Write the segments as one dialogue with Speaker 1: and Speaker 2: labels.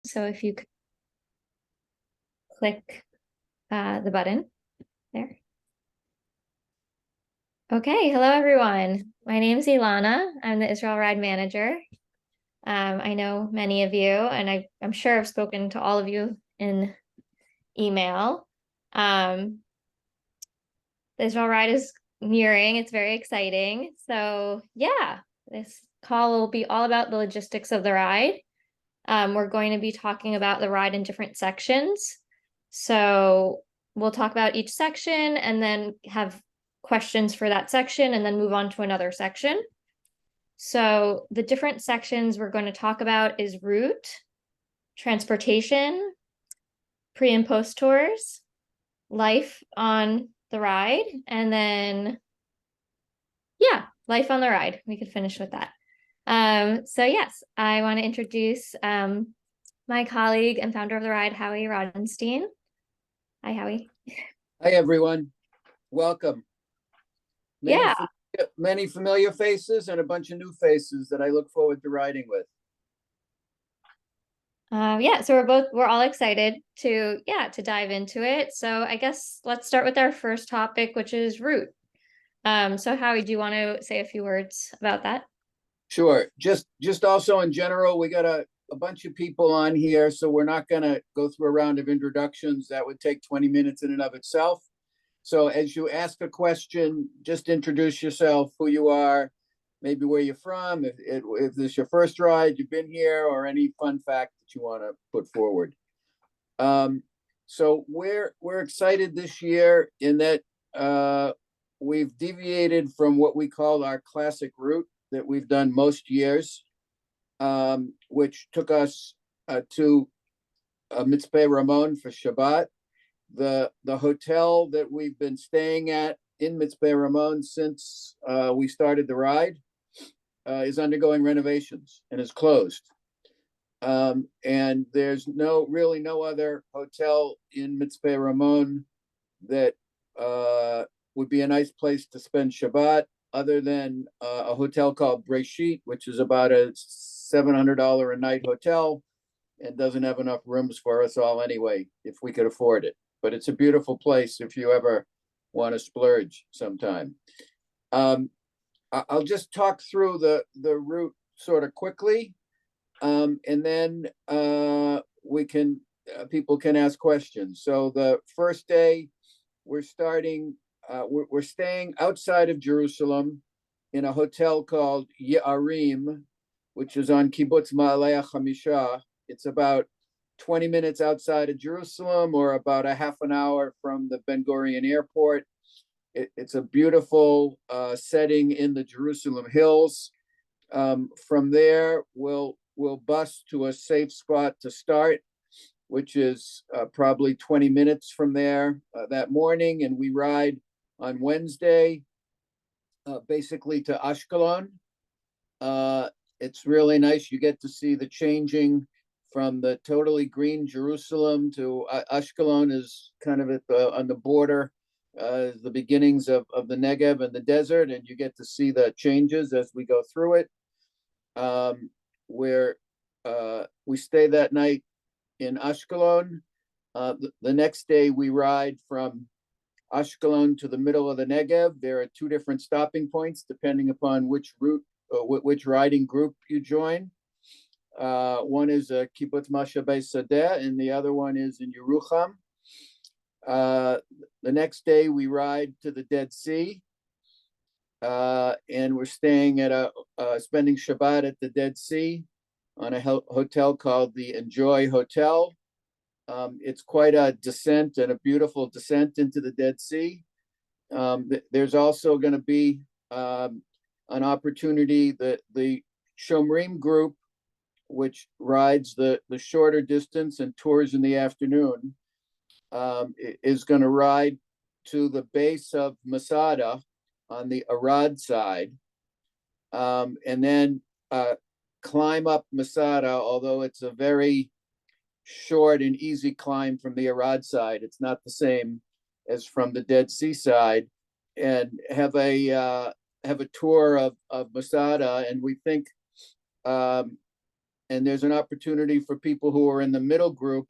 Speaker 1: So if you could click the button there. Okay, hello everyone. My name is Ilana. I'm the Israel Ride Manager. I know many of you, and I'm sure I've spoken to all of you in email. The Israel Ride is nearing. It's very exciting. So yeah, this call will be all about the logistics of the ride. We're going to be talking about the ride in different sections. So we'll talk about each section and then have questions for that section and then move on to another section. So the different sections we're going to talk about is route, transportation, pre and post tours, life on the ride, and then, yeah, life on the ride. We could finish with that. So yes, I want to introduce my colleague and founder of the ride, Howie Rodenstein. Hi, Howie.
Speaker 2: Hi, everyone. Welcome.
Speaker 1: Yeah.
Speaker 2: Many familiar faces and a bunch of new faces that I look forward to riding with.
Speaker 1: Yeah, so we're all excited to dive into it. So I guess let's start with our first topic, which is route. So Howie, do you want to say a few words about that?
Speaker 2: Sure. Just also in general, we got a bunch of people on here, so we're not going to go through a round of introductions. That would take 20 minutes in and of itself. So as you ask a question, just introduce yourself, who you are, maybe where you're from, if this is your first ride, you've been here, or any fun fact that you want to put forward. So we're excited this year in that we've deviated from what we call our classic route that we've done most years, which took us to Mitzpeh Ramon for Shabbat. The hotel that we've been staying at in Mitzpeh Ramon since we started the ride is undergoing renovations and is closed. And there's really no other hotel in Mitzpeh Ramon that would be a nice place to spend Shabbat, other than a hotel called Breshit, which is about a $700 a night hotel and doesn't have enough rooms for us all anyway, if we could afford it. But it's a beautiful place if you ever want to splurge sometime. I'll just talk through the route sort of quickly, and then people can ask questions. So the first day, we're staying outside of Jerusalem in a hotel called Ye'arim, which is on Kibbutz Ma'aleh HaChamisha. It's about 20 minutes outside of Jerusalem, or about a half an hour from the Ben Gurion Airport. It's a beautiful setting in the Jerusalem hills. From there, we'll bus to a safe spot to start, which is probably 20 minutes from there that morning. And we ride on Wednesday, basically to Ashkelon. It's really nice. You get to see the changing from the totally green Jerusalem to Ashkelon is kind of on the border, the beginnings of the Negev and the desert, and you get to see the changes as we go through it. Where we stay that night in Ashkelon. The next day we ride from Ashkelon to the middle of the Negev. There are two different stopping points depending upon which route or which riding group you join. One is a Kibbutz Mashabei Sadeh, and the other one is in Yerucham. The next day we ride to the Dead Sea, and we're staying at spending Shabbat at the Dead Sea on a hotel called the Enjoy Hotel. It's quite a descent and a beautiful descent into the Dead Sea. There's also going to be an opportunity that the Shomrim group, which rides the shorter distance and tours in the afternoon, is going to ride to the base of Masada on the Arad side, and then climb up Masada, although it's a very short and easy climb from the Arad side. It's not the same as from the Dead Sea side, and have a tour of Masada. And we think and there's an opportunity for people who are in the middle group,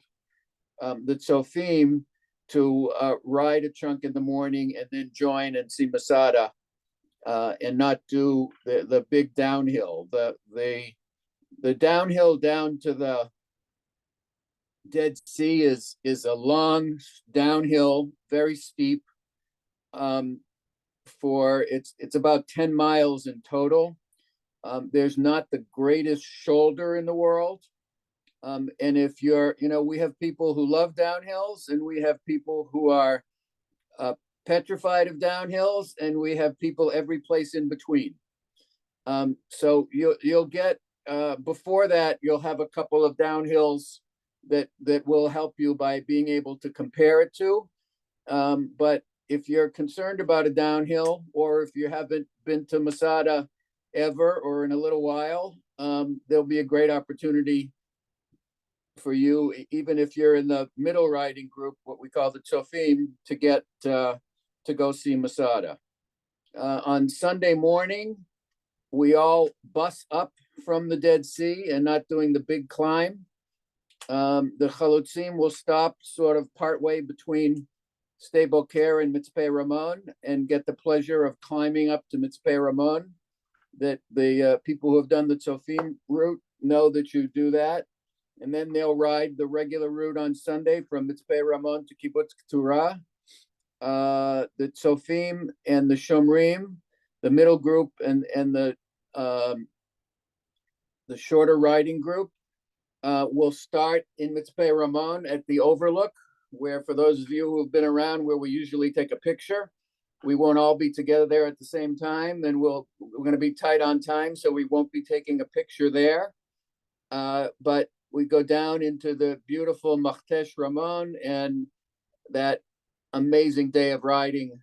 Speaker 2: the Tzofim, to ride a chunk in the morning and then join and see Masada, and not do the big downhill. The downhill down to the Dead Sea is a long downhill, very steep. It's about 10 miles in total. There's not the greatest shoulder in the world. And if you're, we have people who love downhills, and we have people who are petrified of downhills, and we have people every place in between. So you'll get, before that, you'll have a couple of downhills that will help you by being able to compare it to. But if you're concerned about a downhill, or if you haven't been to Masada ever or in a little while, there'll be a great opportunity for you, even if you're in the middle riding group, what we call the Tzofim, to get to go see Masada. On Sunday morning, we all bus up from the Dead Sea and not doing the big climb. The Chalutzim will stop sort of partway between Sde Boker and Mitzpeh Ramon and get the pleasure of climbing up to Mitzpeh Ramon. That the people who have done the Tzofim route know that you do that. And then they'll ride the regular route on Sunday from Mitzpeh Ramon to Kibbutz Keturah. The Tzofim and the Shomrim, the middle group, and the shorter riding group will start in Mitzpeh Ramon at the overlook, where, for those of you who have been around, where we usually take a picture. We won't all be together there at the same time, and we're going to be tight on time, so we won't be taking a picture there. But we go down into the beautiful Machtesh Ramon, and that amazing day of riding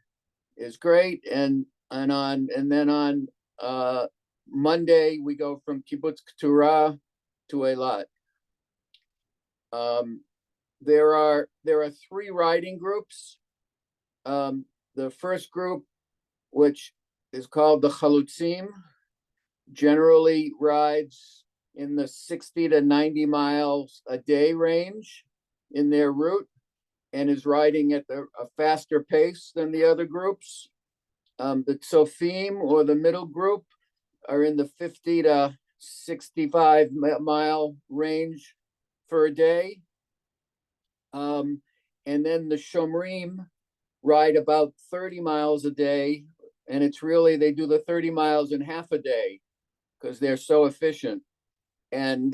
Speaker 2: is great. And then on Monday we go from Kibbutz Keturah to Eilat. There are 3 riding groups. The first group, which is called the Chalutzim, generally rides in the 60 to 90 miles a day range in their route, and is riding at a faster pace than the other groups. The Tzofim, or the middle group, are in the 50 to 65 mile range for a day. And then the Shomrim ride about 30 miles a day, and it's really, they do the 30 miles in half a day because they're so efficient. And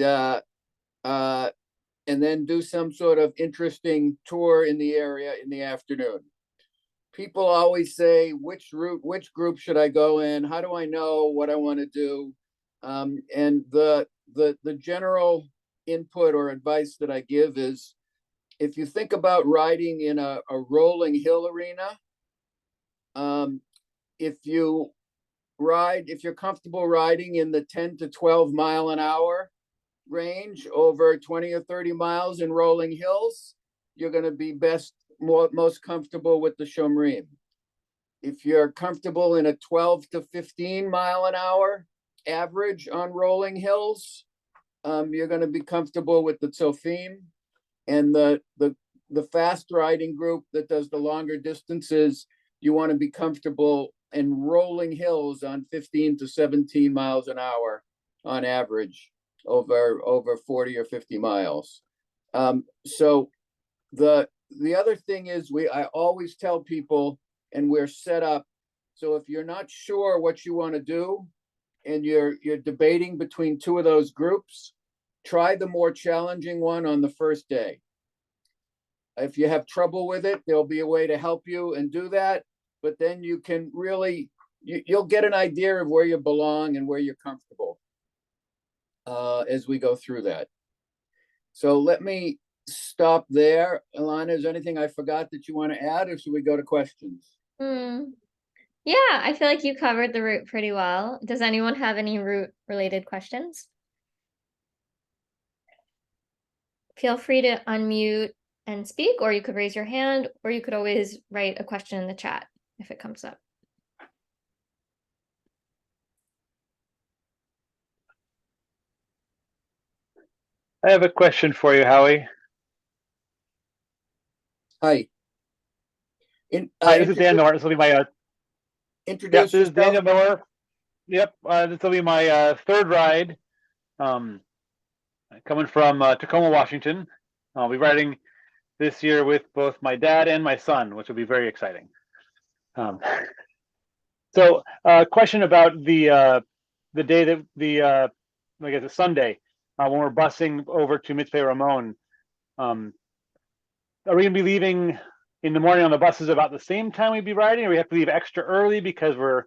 Speaker 2: then do some sort of interesting tour in the area in the afternoon. People always say, which group should I go in? How do I know what I want to do? And the general input or advice that I give is, if you think about riding in a rolling hill arena, if you're comfortable riding in the 10 to 12 mile an hour range over 20 or 30 miles in rolling hills, you're going to be most comfortable with the Shomrim. If you're comfortable in a 12 to 15 mile an hour average on rolling hills, you're going to be comfortable with the Tzofim. And the fast riding group that does the longer distances, you want to be comfortable in rolling hills on 15 to 17 miles an hour on average over 40 or 50 miles. So the other thing is, I always tell people, and we're set up, so if you're not sure what you want to do and you're debating between 2 of those groups, try the more challenging one on the first day. If you have trouble with it, there'll be a way to help you and do that. But then you can really, you'll get an idea of where you belong and where you're comfortable as we go through that. So let me stop there. Ilana, is there anything I forgot that you want to add, or should we go to questions?
Speaker 1: Yeah, I feel like you covered the route pretty well. Does anyone have any route related questions? Feel free to unmute and speak, or you could raise your hand, or you could always write a question in the chat if it comes up.
Speaker 3: I have a question for you, Howie.
Speaker 2: Hi.
Speaker 3: Hi, this is Dan Miller. This will be my
Speaker 2: Introduce
Speaker 3: this is
Speaker 2: yourself.
Speaker 3: Daniel Miller. Yep, this will be my third ride. Um, Coming from Tacoma, Washington. I'll be riding this year with both my dad and my son, which will be very exciting. Um, so, question about the day that I guess it's Sunday when we're busing over to Mitzpe Ramon. Are we gonna be leaving in the morning on the buses about the same time we'd be riding, or we have to leave extra early because we're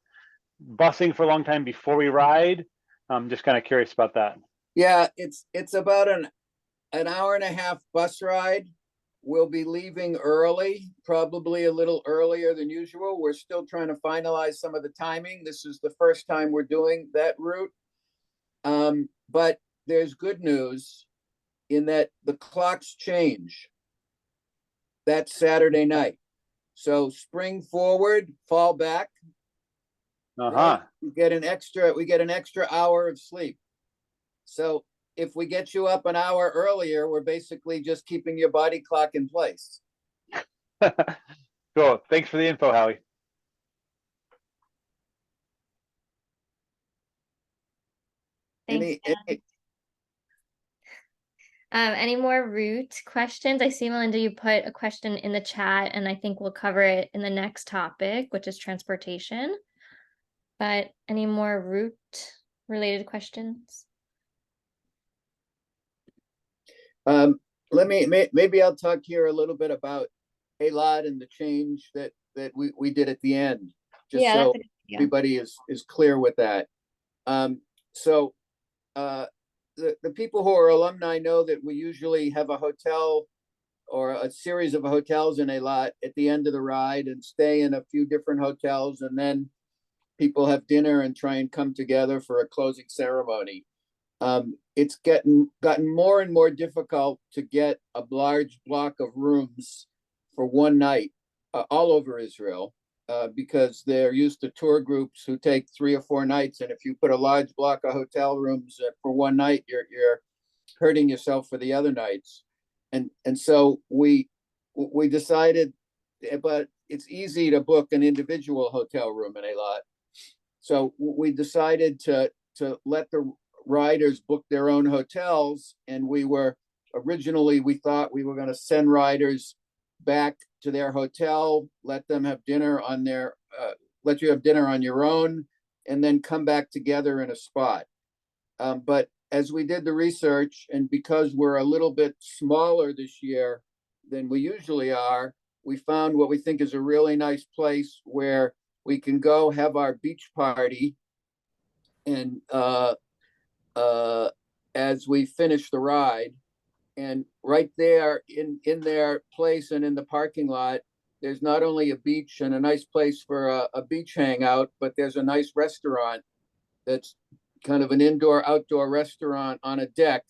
Speaker 3: busing for a long time before we ride? I'm just kind of curious about that.
Speaker 2: Yeah, it's about an hour and a half bus ride. We'll be leaving early, probably a little earlier than usual. We're still trying to finalize some of the timing. This is the first time we're doing that route. But there's good news in that the clocks change that Saturday night. So spring forward, fall back. Right? We get an extra hour of sleep. So if we get you up an hour earlier, we're basically just keeping your body clock in place.
Speaker 3: Cool. Thanks for the info, Howie.
Speaker 1: Thanks. Any more route questions? I see, Melinda, you put a question in the chat, and I think we'll cover it in the next topic, which is transportation. But any more route related questions?
Speaker 2: Maybe I'll talk here a little bit about Eilat and the change that we did at the end, just so everybody is clear with that. The people who are alumni know that we usually have a hotel or a series of hotels in Eilat at the end of the ride and stay in a few different hotels, and then people have dinner and try and come together for a closing ceremony. It's gotten more and more difficult to get a large block of rooms for one night all over Israel because they're used to tour groups who take 3 or 4 nights, and if you put a large block of hotel rooms for one night, you're hurting yourself for the other nights. And so we decided, but it's easy to book an individual hotel room in Eilat. So we decided to let the riders book their own hotels, and we thought we were going to send riders back to their hotel, let them have dinner let you have dinner on your own, and then come back together in a spot. But as we did the research, and because we're a little bit smaller this year than we usually are, we found what we think is a really nice place where we can go have our beach party, and as we finish the ride. And right there in their place and in the parking lot, there's not only a beach and a nice place for a beach hangout, but there's a nice restaurant that's kind of an indoor-outdoor restaurant on a deck,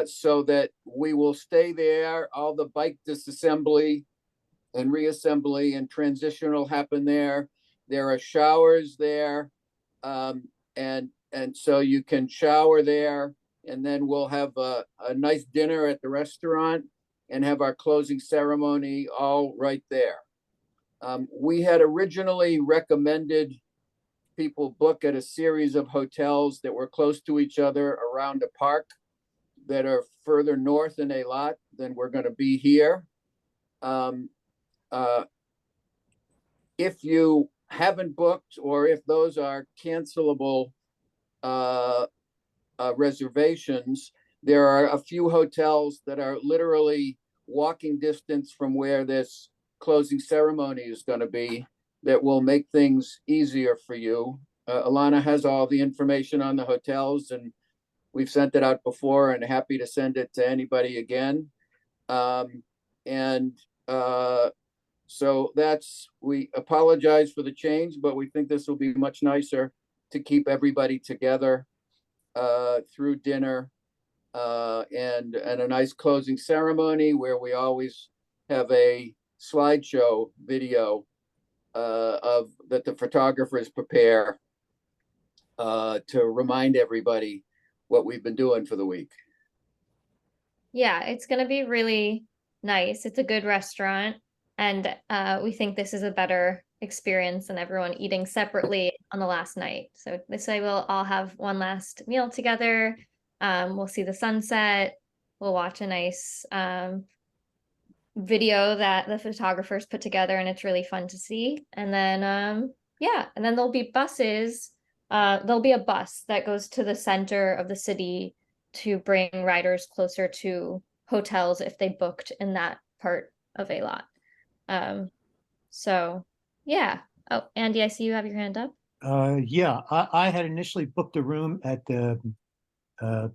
Speaker 2: so that we will stay there. All the bike disassembly and reassembly and transition will happen there. There are showers there, and so you can shower there, and then we'll have a nice dinner at the restaurant and have our closing ceremony all right there. We had originally recommended people book at a series of hotels that were close to each other around a park that are further north in Eilat than we're going to be here. If you haven't booked, or if those are cancelable reservations, there are a few hotels that are literally walking distance from where this closing ceremony is going to be that will make things easier for you. Alana has all the information on the hotels, and we've sent it out before, and happy to send it to anybody again. So we apologize for the change, but we think this will be much nicer to keep everybody together through dinner and a nice closing ceremony where we always have a slideshow video that the photographers prepare to remind everybody what we've been doing for the week.
Speaker 1: Yeah, it's gonna be really nice. It's a good restaurant, and we think this is a better experience than everyone eating separately on the last night. So this way we'll all have one last meal together. We'll see the sunset. We'll watch a nice video that the photographers put together, and it's really fun to see. And then yeah, and then there'll be buses. There'll be a bus that goes to the center of the city to bring riders closer to hotels if they booked in that part of a lot. So yeah. Oh, Andy, I see you have your hand up.
Speaker 4: Yeah, I had initially booked a room at the uh,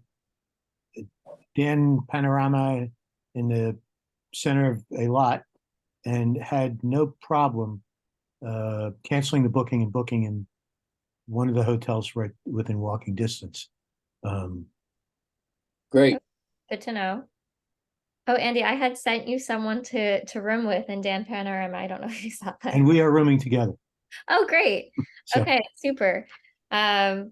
Speaker 4: Dan Panorama in the center of a lot and had no problem canceling the booking and booking in one of the hotels right within walking distance. Um,
Speaker 2: Great.
Speaker 1: Good to know. Oh, Andy, I had sent you someone to room with in Dan Panorama. I don't know if you saw that.
Speaker 4: and we are rooming together.
Speaker 1: Oh, great.
Speaker 4: So,
Speaker 1: Okay, super. Um,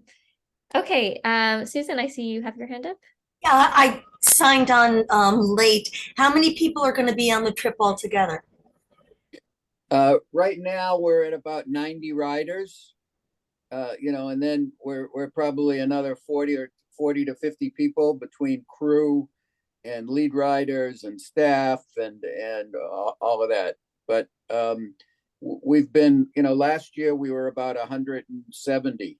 Speaker 1: okay, Susan, I see you have your hand up.
Speaker 5: Yeah, I signed on late. How many people are going to be on the trip altogether?
Speaker 2: Right now we're at about 90 riders. And then we're probably another 40 to 50 people between crew and lead riders and staff and all of that. But we've been, last year we were about 170.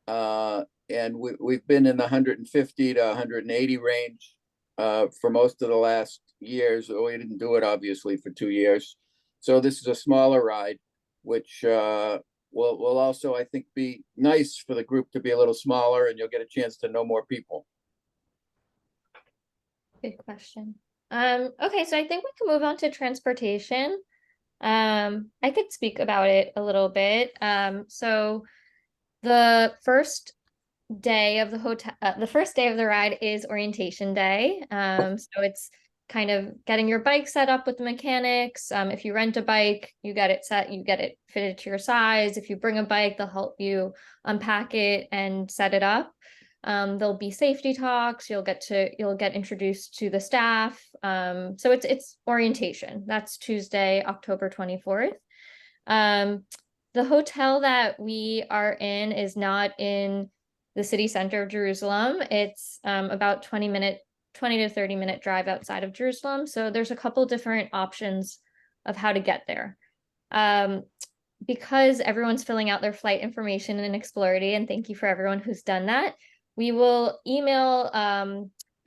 Speaker 2: And we've been in the 150 to 180 range for most of the last years. We didn't do it obviously for 2 years. So this is a smaller ride, which will also, I think, be nice for the group to be a little smaller, and you'll get a chance to know more people.
Speaker 1: Good question. Okay, so I think we can move on to transportation. I could speak about it a little bit. So the first day of the first day of the ride is orientation day. So it's kind of getting your bike set up with the mechanics. If you rent a bike, you get it set, you get it fitted to your size. If you bring a bike, they'll help you unpack it and set it up. There'll be safety talks. You'll get introduced to the staff. So it's orientation. That's Tuesday, October 24th. The hotel that we are in is not in the city center of Jerusalem. It's about 20 to 30-minute drive outside of Jerusalem. So there's a couple different options of how to get there. Because everyone's filling out their flight information in Explority, and thank you for everyone who's done that, we will email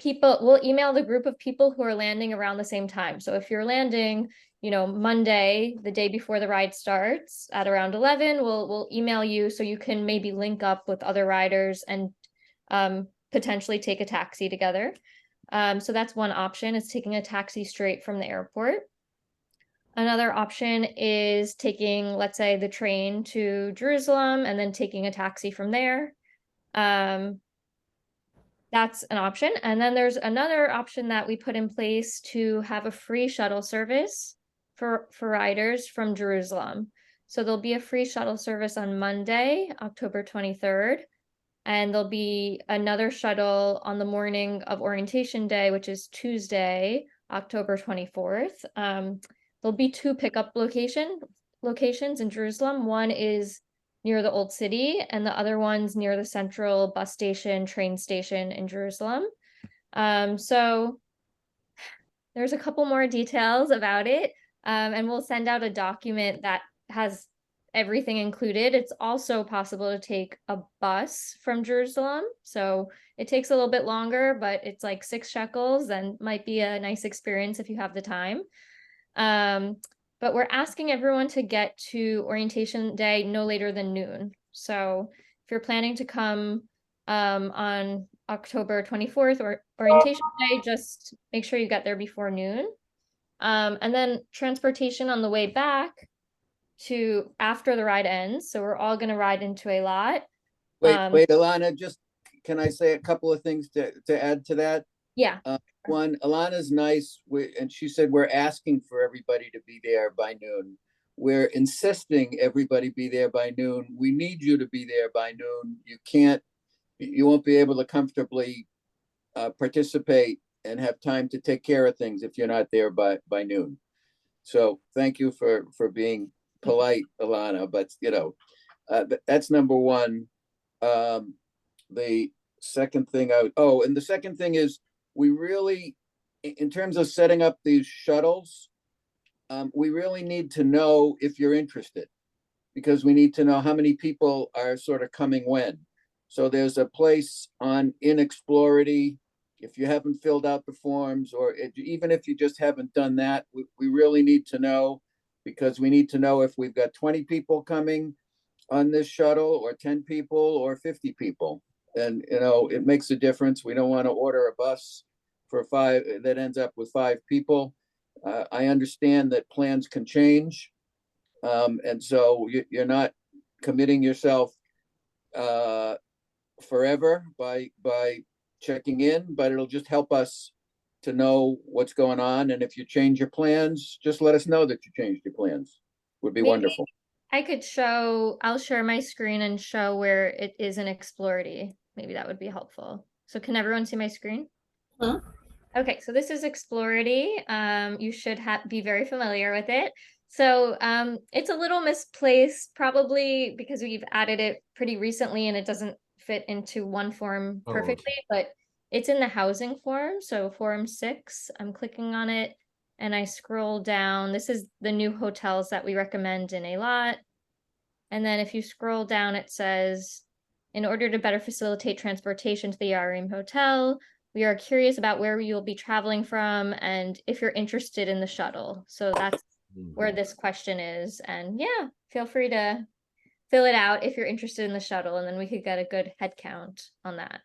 Speaker 1: we'll email the group of people who are landing around the same time. So if you're landing, Monday, the day before the ride starts at around 11, we'll email you so you can maybe link up with other riders and potentially take a taxi together. So that's one option, is taking a taxi straight from the airport. Another option is taking, let's say, the train to Jerusalem and then taking a taxi from there. That's an option. And then there's another option that we put in place to have a free shuttle service for riders from Jerusalem. So there'll be a free shuttle service on Monday, October 23rd. And there'll be another shuttle on the morning of orientation day, which is Tuesday, October 24th. There'll be two pickup locations in Jerusalem. One is near the Old City, and the other one's near the central bus station, train station in Jerusalem. So there's a couple more details about it, and we'll send out a document that has everything included. It's also possible to take a bus from Jerusalem. So it takes a little bit longer, but it's like 6 shekels and might be a nice experience if you have the time. But we're asking everyone to get to orientation day no later than noon. So if you're planning to come on October 24th or orientation day, just make sure you get there before noon. And then transportation on the way back to after the ride ends. So we're all going to ride into a lot.
Speaker 2: Wait, Alana, just can I say a couple of things to add to that?
Speaker 1: Yeah.
Speaker 2: One, Alana's nice, and she said we're asking for everybody to be there by noon. We're insisting everybody be there by noon. We need you to be there by noon. You won't be able to comfortably participate and have time to take care of things if you're not there by noon. So thank you for being polite, Alana, but that's number one. The second thing and the second thing is we really, in terms of setting up these shuttles, we really need to know if you're interested, because we need to know how many people are sort of coming when. So there's a place in Explority. If you haven't filled out the forms, or even if you just haven't done that, we really need to know, because we need to know if we've got 20 people coming on this shuttle, or 10 people, or 50 people. And, it makes a difference. We don't want to order a bus for 5 that ends up with 5 people. I understand that plans can change. And so you're not committing yourself forever by checking in, but it'll just help us to know what's going on. And if you change your plans, just let us know that you changed your plans. Would be
Speaker 1: Maybe
Speaker 2: wonderful.
Speaker 1: I'll share my screen and show where it is in Explority. Maybe that would be helpful. So can everyone see my screen?
Speaker 5: Huh?
Speaker 1: Okay, so this is Explority. You should be very familiar with it. So it's a little misplaced, probably because we've added it pretty recently and it doesn't fit into one form
Speaker 6: Oh,
Speaker 1: perfectly, but it's in the housing form. So form 6, I'm clicking on it and I scroll down. This is the new hotels that we recommend in Eilat. And then if you scroll down, it says, in order to better facilitate transportation to the Yarim Hotel, we are curious about where you'll be traveling from and if you're interested in the shuttle. So that's where this question is. And yeah, feel free to fill it out if you're interested in the shuttle, and then we could get a good head count on that.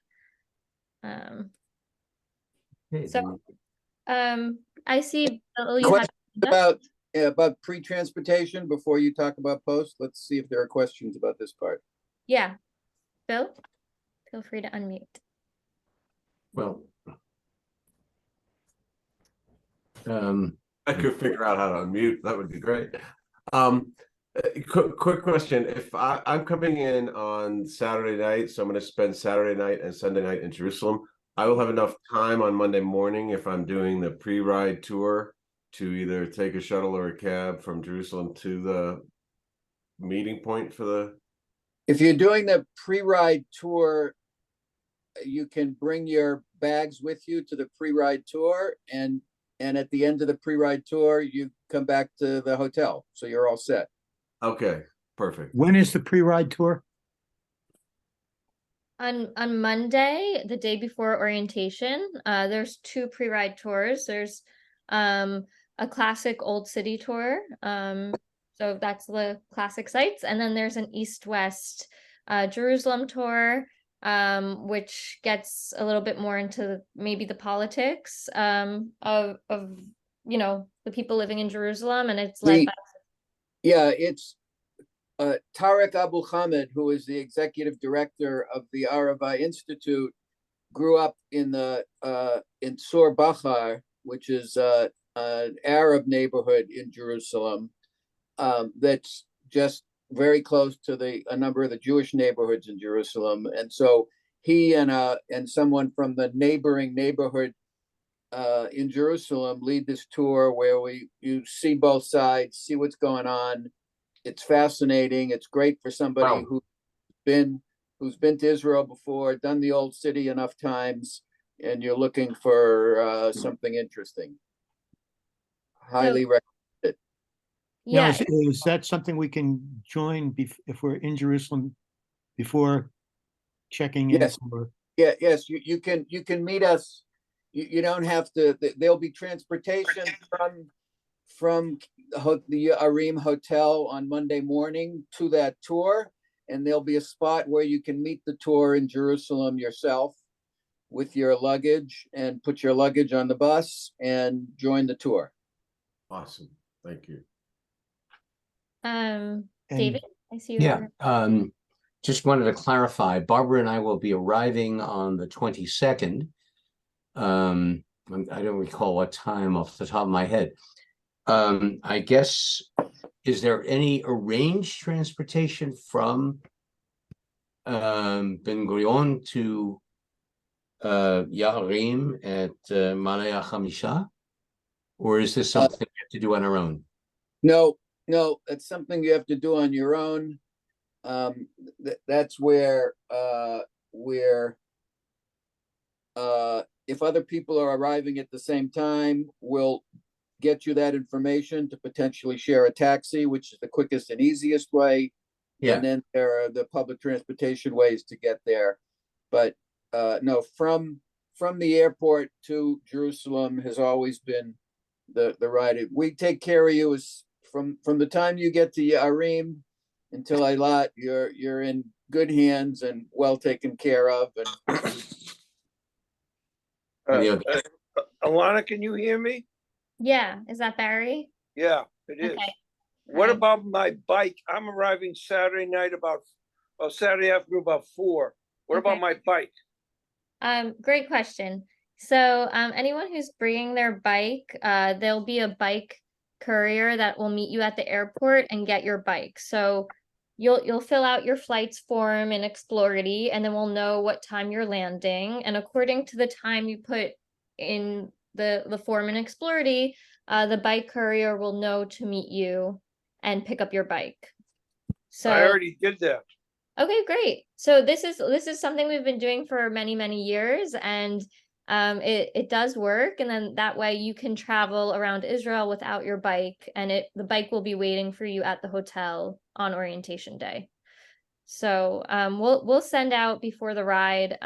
Speaker 1: I see Bill, you had
Speaker 2: Question about pre-transportation before you talk about post. Let's see if there are questions about this part.
Speaker 1: Yeah, Bill, feel free to unmute.
Speaker 6: Well, I could figure out how to unmute. That would be great. Quick question. If I'm coming in on Saturday night, so I'm going to spend Saturday night and Sunday night in Jerusalem, I will have enough time on Monday morning if I'm doing the pre-ride tour to either take a shuttle or a cab from Jerusalem to the meeting point for the.
Speaker 2: If you're doing the pre-ride tour, you can bring your bags with you to the pre-ride tour, and at the end of the pre-ride tour, you come back to the hotel. So you're all set.
Speaker 6: Okay, perfect.
Speaker 4: When is the pre-ride tour?
Speaker 1: On Monday, the day before orientation, there's 2 pre-ride tours. There's a classic old city tour. So that's the classic sites. And then there's an east-west Jerusalem tour, which gets a little bit more into maybe the politics of the people living in Jerusalem, and it's led by
Speaker 2: it's Tarek Abu Hamid, who is the executive director of the Arava Institute, grew up in Sur Bachar, which is an Arab neighborhood in Jerusalem, that's just very close to a number of the Jewish neighborhoods in Jerusalem. And so he and someone from the neighboring neighborhood in Jerusalem lead this tour where you see both sides, see what's going on. It's fascinating. It's great for somebody who's been to Israel before, done the old city enough times, and you're looking for something interesting. Highly recommend it.
Speaker 4: Now,
Speaker 1: yeah.
Speaker 4: is that something we can join if we're in Jerusalem before checking in?
Speaker 2: Yes. Yes, you can meet us. You don't have to. There'll be transportation from the Arim Hotel on Monday morning to that tour, and there'll be a spot where you can meet the tour in Jerusalem yourself with your luggage and put your luggage on the bus and join the tour.
Speaker 6: Awesome. Thank you.
Speaker 1: David, I see you.
Speaker 7: Yeah, just wanted to clarify, Barbara and I will be arriving on the 22nd. I don't recall what time off the top of my head. I guess, is there any arranged transportation from Ben Gurion to Yaharim at Malaya Hamisha? Or is this something we have to do on our own?
Speaker 2: No, it's something you have to do on your own. That's where if other people are arriving at the same time, we'll get you that information to potentially share a taxi, which is the quickest and easiest way.
Speaker 7: Yeah.
Speaker 2: And then there are the public transportation ways to get there. But no, from the airport to Jerusalem has always been the ride. We take care of you as from the time you get to Yarim until Eilat, you're in good hands and well taken care of. And
Speaker 7: Any other-
Speaker 8: Alana, can you hear me?
Speaker 1: Yeah, is that Barry?
Speaker 8: Yeah, it is.
Speaker 1: Okay.
Speaker 8: What
Speaker 1: Hi.
Speaker 8: about my bike? I'm arriving Saturday night Saturday afternoon about 4. What about
Speaker 1: Okay.
Speaker 8: my bike?
Speaker 1: Great question. So, anyone who's bringing their bike, there'll be a bike courier that will meet you at the airport and get your bike. So you'll fill out your flights form in Explority, and then we'll know what time you're landing. And according to the time you put in the form in Explority, the bike courier will know to meet you and pick up your bike. So
Speaker 8: I already did that.
Speaker 1: okay, great. So this is something we've been doing for many, many years, and it does work. And then that way you can travel around Israel without your bike, and the bike will be waiting for you at the hotel on orientation day. So we'll send out before the ride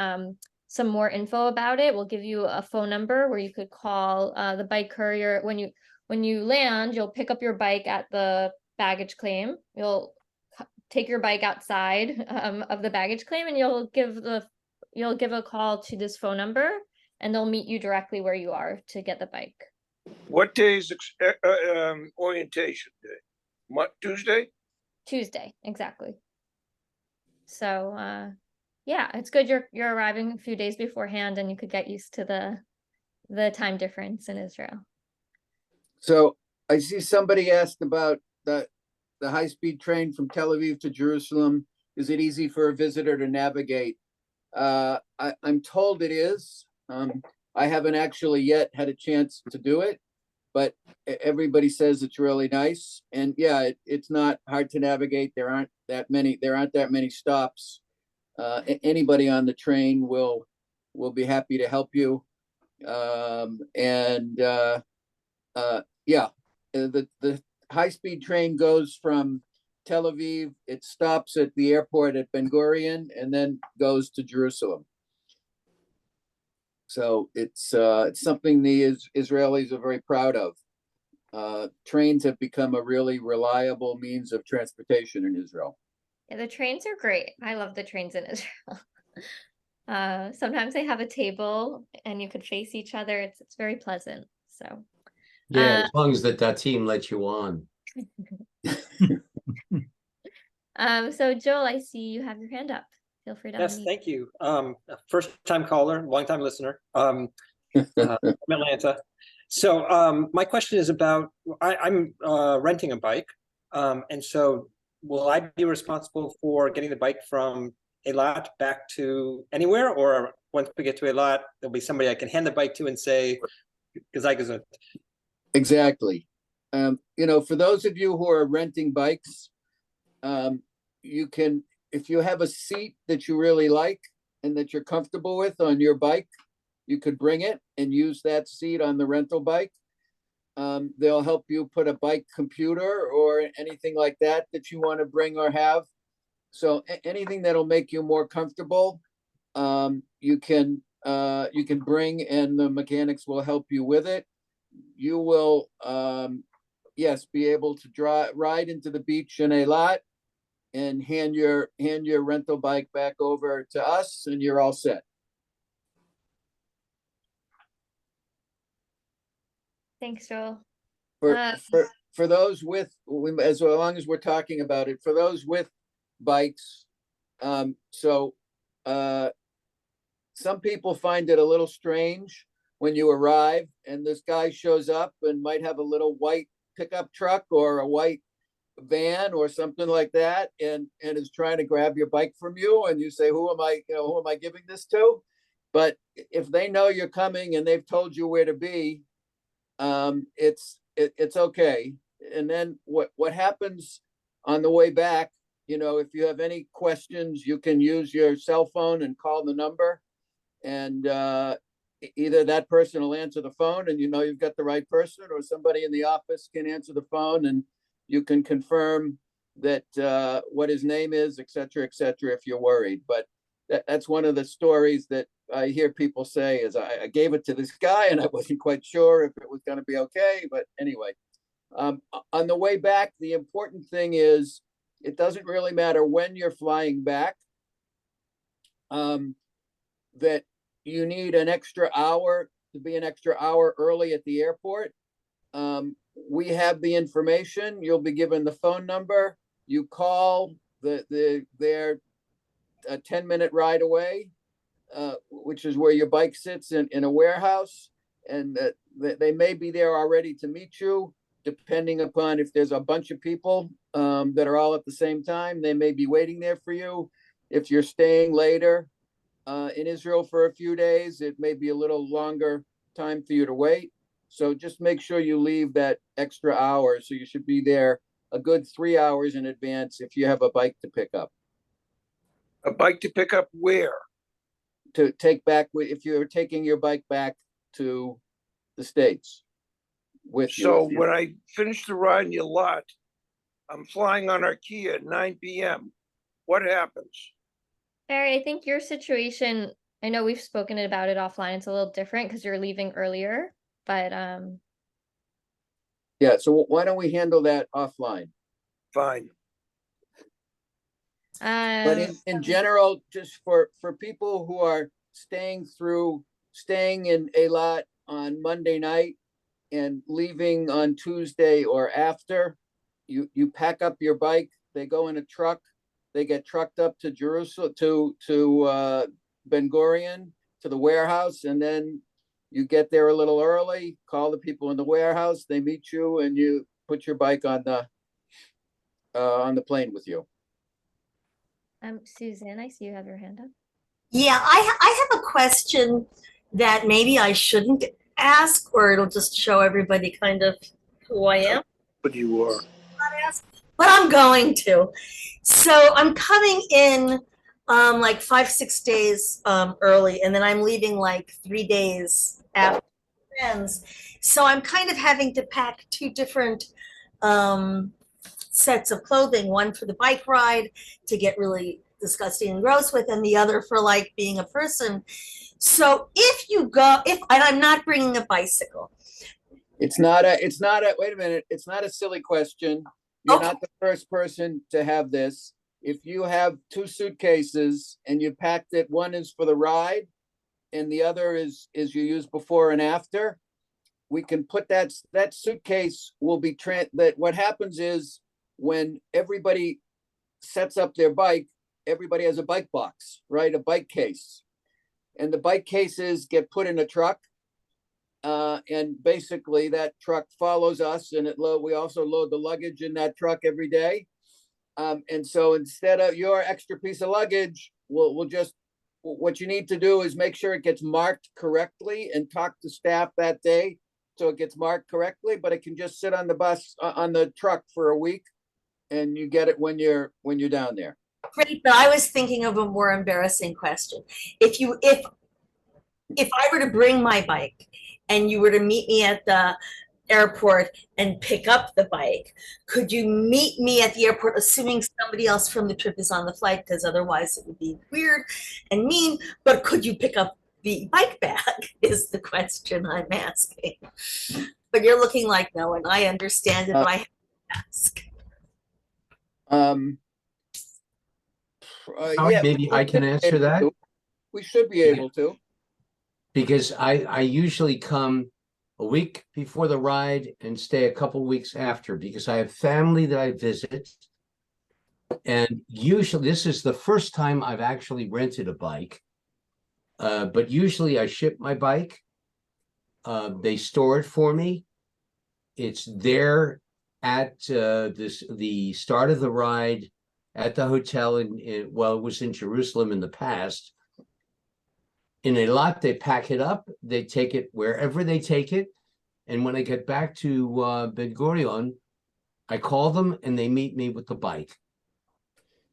Speaker 1: some more info about it. We'll give you a phone number where you could call the bike courier when you land. You'll pick up your bike at the baggage claim. You'll take your bike outside of the baggage claim, and you'll give a call to this phone number, and they'll meet you directly where you are to get the bike.
Speaker 8: What day is orientation day? Tuesday?
Speaker 1: Tuesday, exactly. So yeah, it's good you're arriving a few days beforehand, and you could get used to the time difference in Israel.
Speaker 2: So I see somebody asked about the high-speed train from Tel Aviv to Jerusalem. Is it easy for a visitor to navigate? I'm told it is. I haven't actually yet had a chance to do it, but everybody says it's really nice. And yeah, it's not hard to navigate. There aren't that many stops. Anybody on the train will be happy to help you. Yeah, the high-speed train goes from Tel Aviv, it stops at the airport at Ben Gurion, and then goes to Jerusalem. So it's something the Israelis are very proud of. Trains have become a really reliable means of transportation in Israel.
Speaker 1: Yeah, the trains are great. I love the trains in Israel. Sometimes they have a table and you could face each other. It's very pleasant. So
Speaker 7: Yeah, as long as that team lets you on.
Speaker 1: so Joel, I see you have your hand up. Feel free to
Speaker 9: Yes,
Speaker 1: unmute.
Speaker 9: thank you. First time caller, long time listener, from Atlanta. So my question is about, I'm renting a bike. And so will I be responsible for getting the bike from Eilat back to anywhere? Or once we get to Eilat, there'll be somebody I can hand the bike to and say, Gesundheit.
Speaker 2: Exactly. For those of you who are renting bikes, you can, if you have a seat that you really like and that you're comfortable with on your bike, you could bring it and use that seat on the rental bike. They'll help you put a bike computer or anything like that you want to bring or have. So anything that'll make you more comfortable, you can bring, and the mechanics will help you with it. You will, yes, be able to ride into the beach in Eilat and hand your rental bike back over to us, and you're all set.
Speaker 1: Thanks, Joel.
Speaker 2: For those with, as long as we're talking about it, for those with bikes, some people find it a little strange when you arrive and this guy shows up and might have a little white pickup truck or a white van or something like that, and is trying to grab your bike from you, and you say, who am I giving this to? But if they know you're coming and they've told you where to be, it's okay. And then what happens on the way back, if you have any questions, you can use your cell phone and call the number, and either that person will answer the phone and you've got the right person, or somebody in the office can answer the phone and you can confirm that what his name is, et cetera, if you're worried. But that's one of the stories that I hear people say is I gave it to this guy and I wasn't quite sure if it was going to be okay. But anyway, on the way back, the important thing is it doesn't really matter when you're flying back, that you need an extra hour to be an extra hour early at the airport. We have the information. You'll be given the phone number. You call they're a 10-minute ride away, which is where your bike sits in a warehouse, and they may be there already to meet you, depending upon if there's a bunch of people that are all at the same time. They may be waiting there for you. If you're staying later in Israel for a few days, it may be a little longer time for you to wait. So just make sure you leave that extra hour. So you should be there a good 3 hours in advance if you have a bike to pick up.
Speaker 8: A bike to pick up where?
Speaker 2: To take back, if you're taking your bike back to the States with you.
Speaker 8: So when I finish the ride in your lot, I'm flying on Arkia at 9 p.m. What happens?
Speaker 1: Barry, I think your situation, I know we've spoken about it offline. It's a little different because you're leaving earlier, but
Speaker 2: Yeah, so why don't we handle that offline?
Speaker 8: Fine.
Speaker 2: But in general, just for people who are staying in Eilat on Monday night and leaving on Tuesday or after, you pack up your bike, they go in a truck, they get trucked up to Jerusalem, to Ben Gurion, to the warehouse, and then you get there a little early, call the people in the warehouse, they meet you, and you put your bike on the plane with you.
Speaker 1: Suzanne, I see you have your hand up.
Speaker 5: Yeah, I have a question that maybe I shouldn't ask, or it'll just show everybody kind of who I am.
Speaker 8: But you are.
Speaker 5: But I'm going to. So I'm coming in like 5-6 days early, and then I'm leaving like 3 days after friends. So I'm kind of having to pack two different sets of clothing, one for the bike ride to get really disgusting and gross with, and the other for like being a person. So and I'm not bringing a bicycle.
Speaker 2: It's not a, wait a minute, it's not a silly question. You're
Speaker 5: Okay.
Speaker 2: not the first person to have this. If you have 2 suitcases and you packed it, one is for the ride and the other is you use before and after, we can put that suitcase will be that what happens is when everybody sets up their bike, everybody has a bike box, right? A bike case. And the bike cases get put in a truck. And basically that truck follows us, and we also load the luggage in that truck every day. And so instead of your extra piece of luggage, we'll just, what you need to do is make sure it gets marked correctly and talk to staff that day so it gets marked correctly, but it can just sit on the bus, on the truck for a week, and you get it when you're down there.
Speaker 5: Great, but I was thinking of a more embarrassing question. If I were to bring my bike and you were to meet me at the airport and pick up the bike, could you meet me at the airport, assuming somebody else from the trip is on the flight, because otherwise it would be weird and mean, but could you pick up the bike bag is the question I'm asking. But you're looking like no, and I understand it, but I have to ask.
Speaker 2: Yeah,
Speaker 7: Maybe I can answer that.
Speaker 2: We should be able to.
Speaker 7: Because I usually come a week before the ride and stay a couple weeks after, because I have family that I visit. And usually this is the first time I've actually rented a bike. But usually I ship my bike. They store it for me. It's there at the start of the ride at the hotel well, it was in Jerusalem in the past. In Eilat, they pack it up, they take it wherever they take it. And when I get back to Ben Gurion, I call them and they meet me with the bike.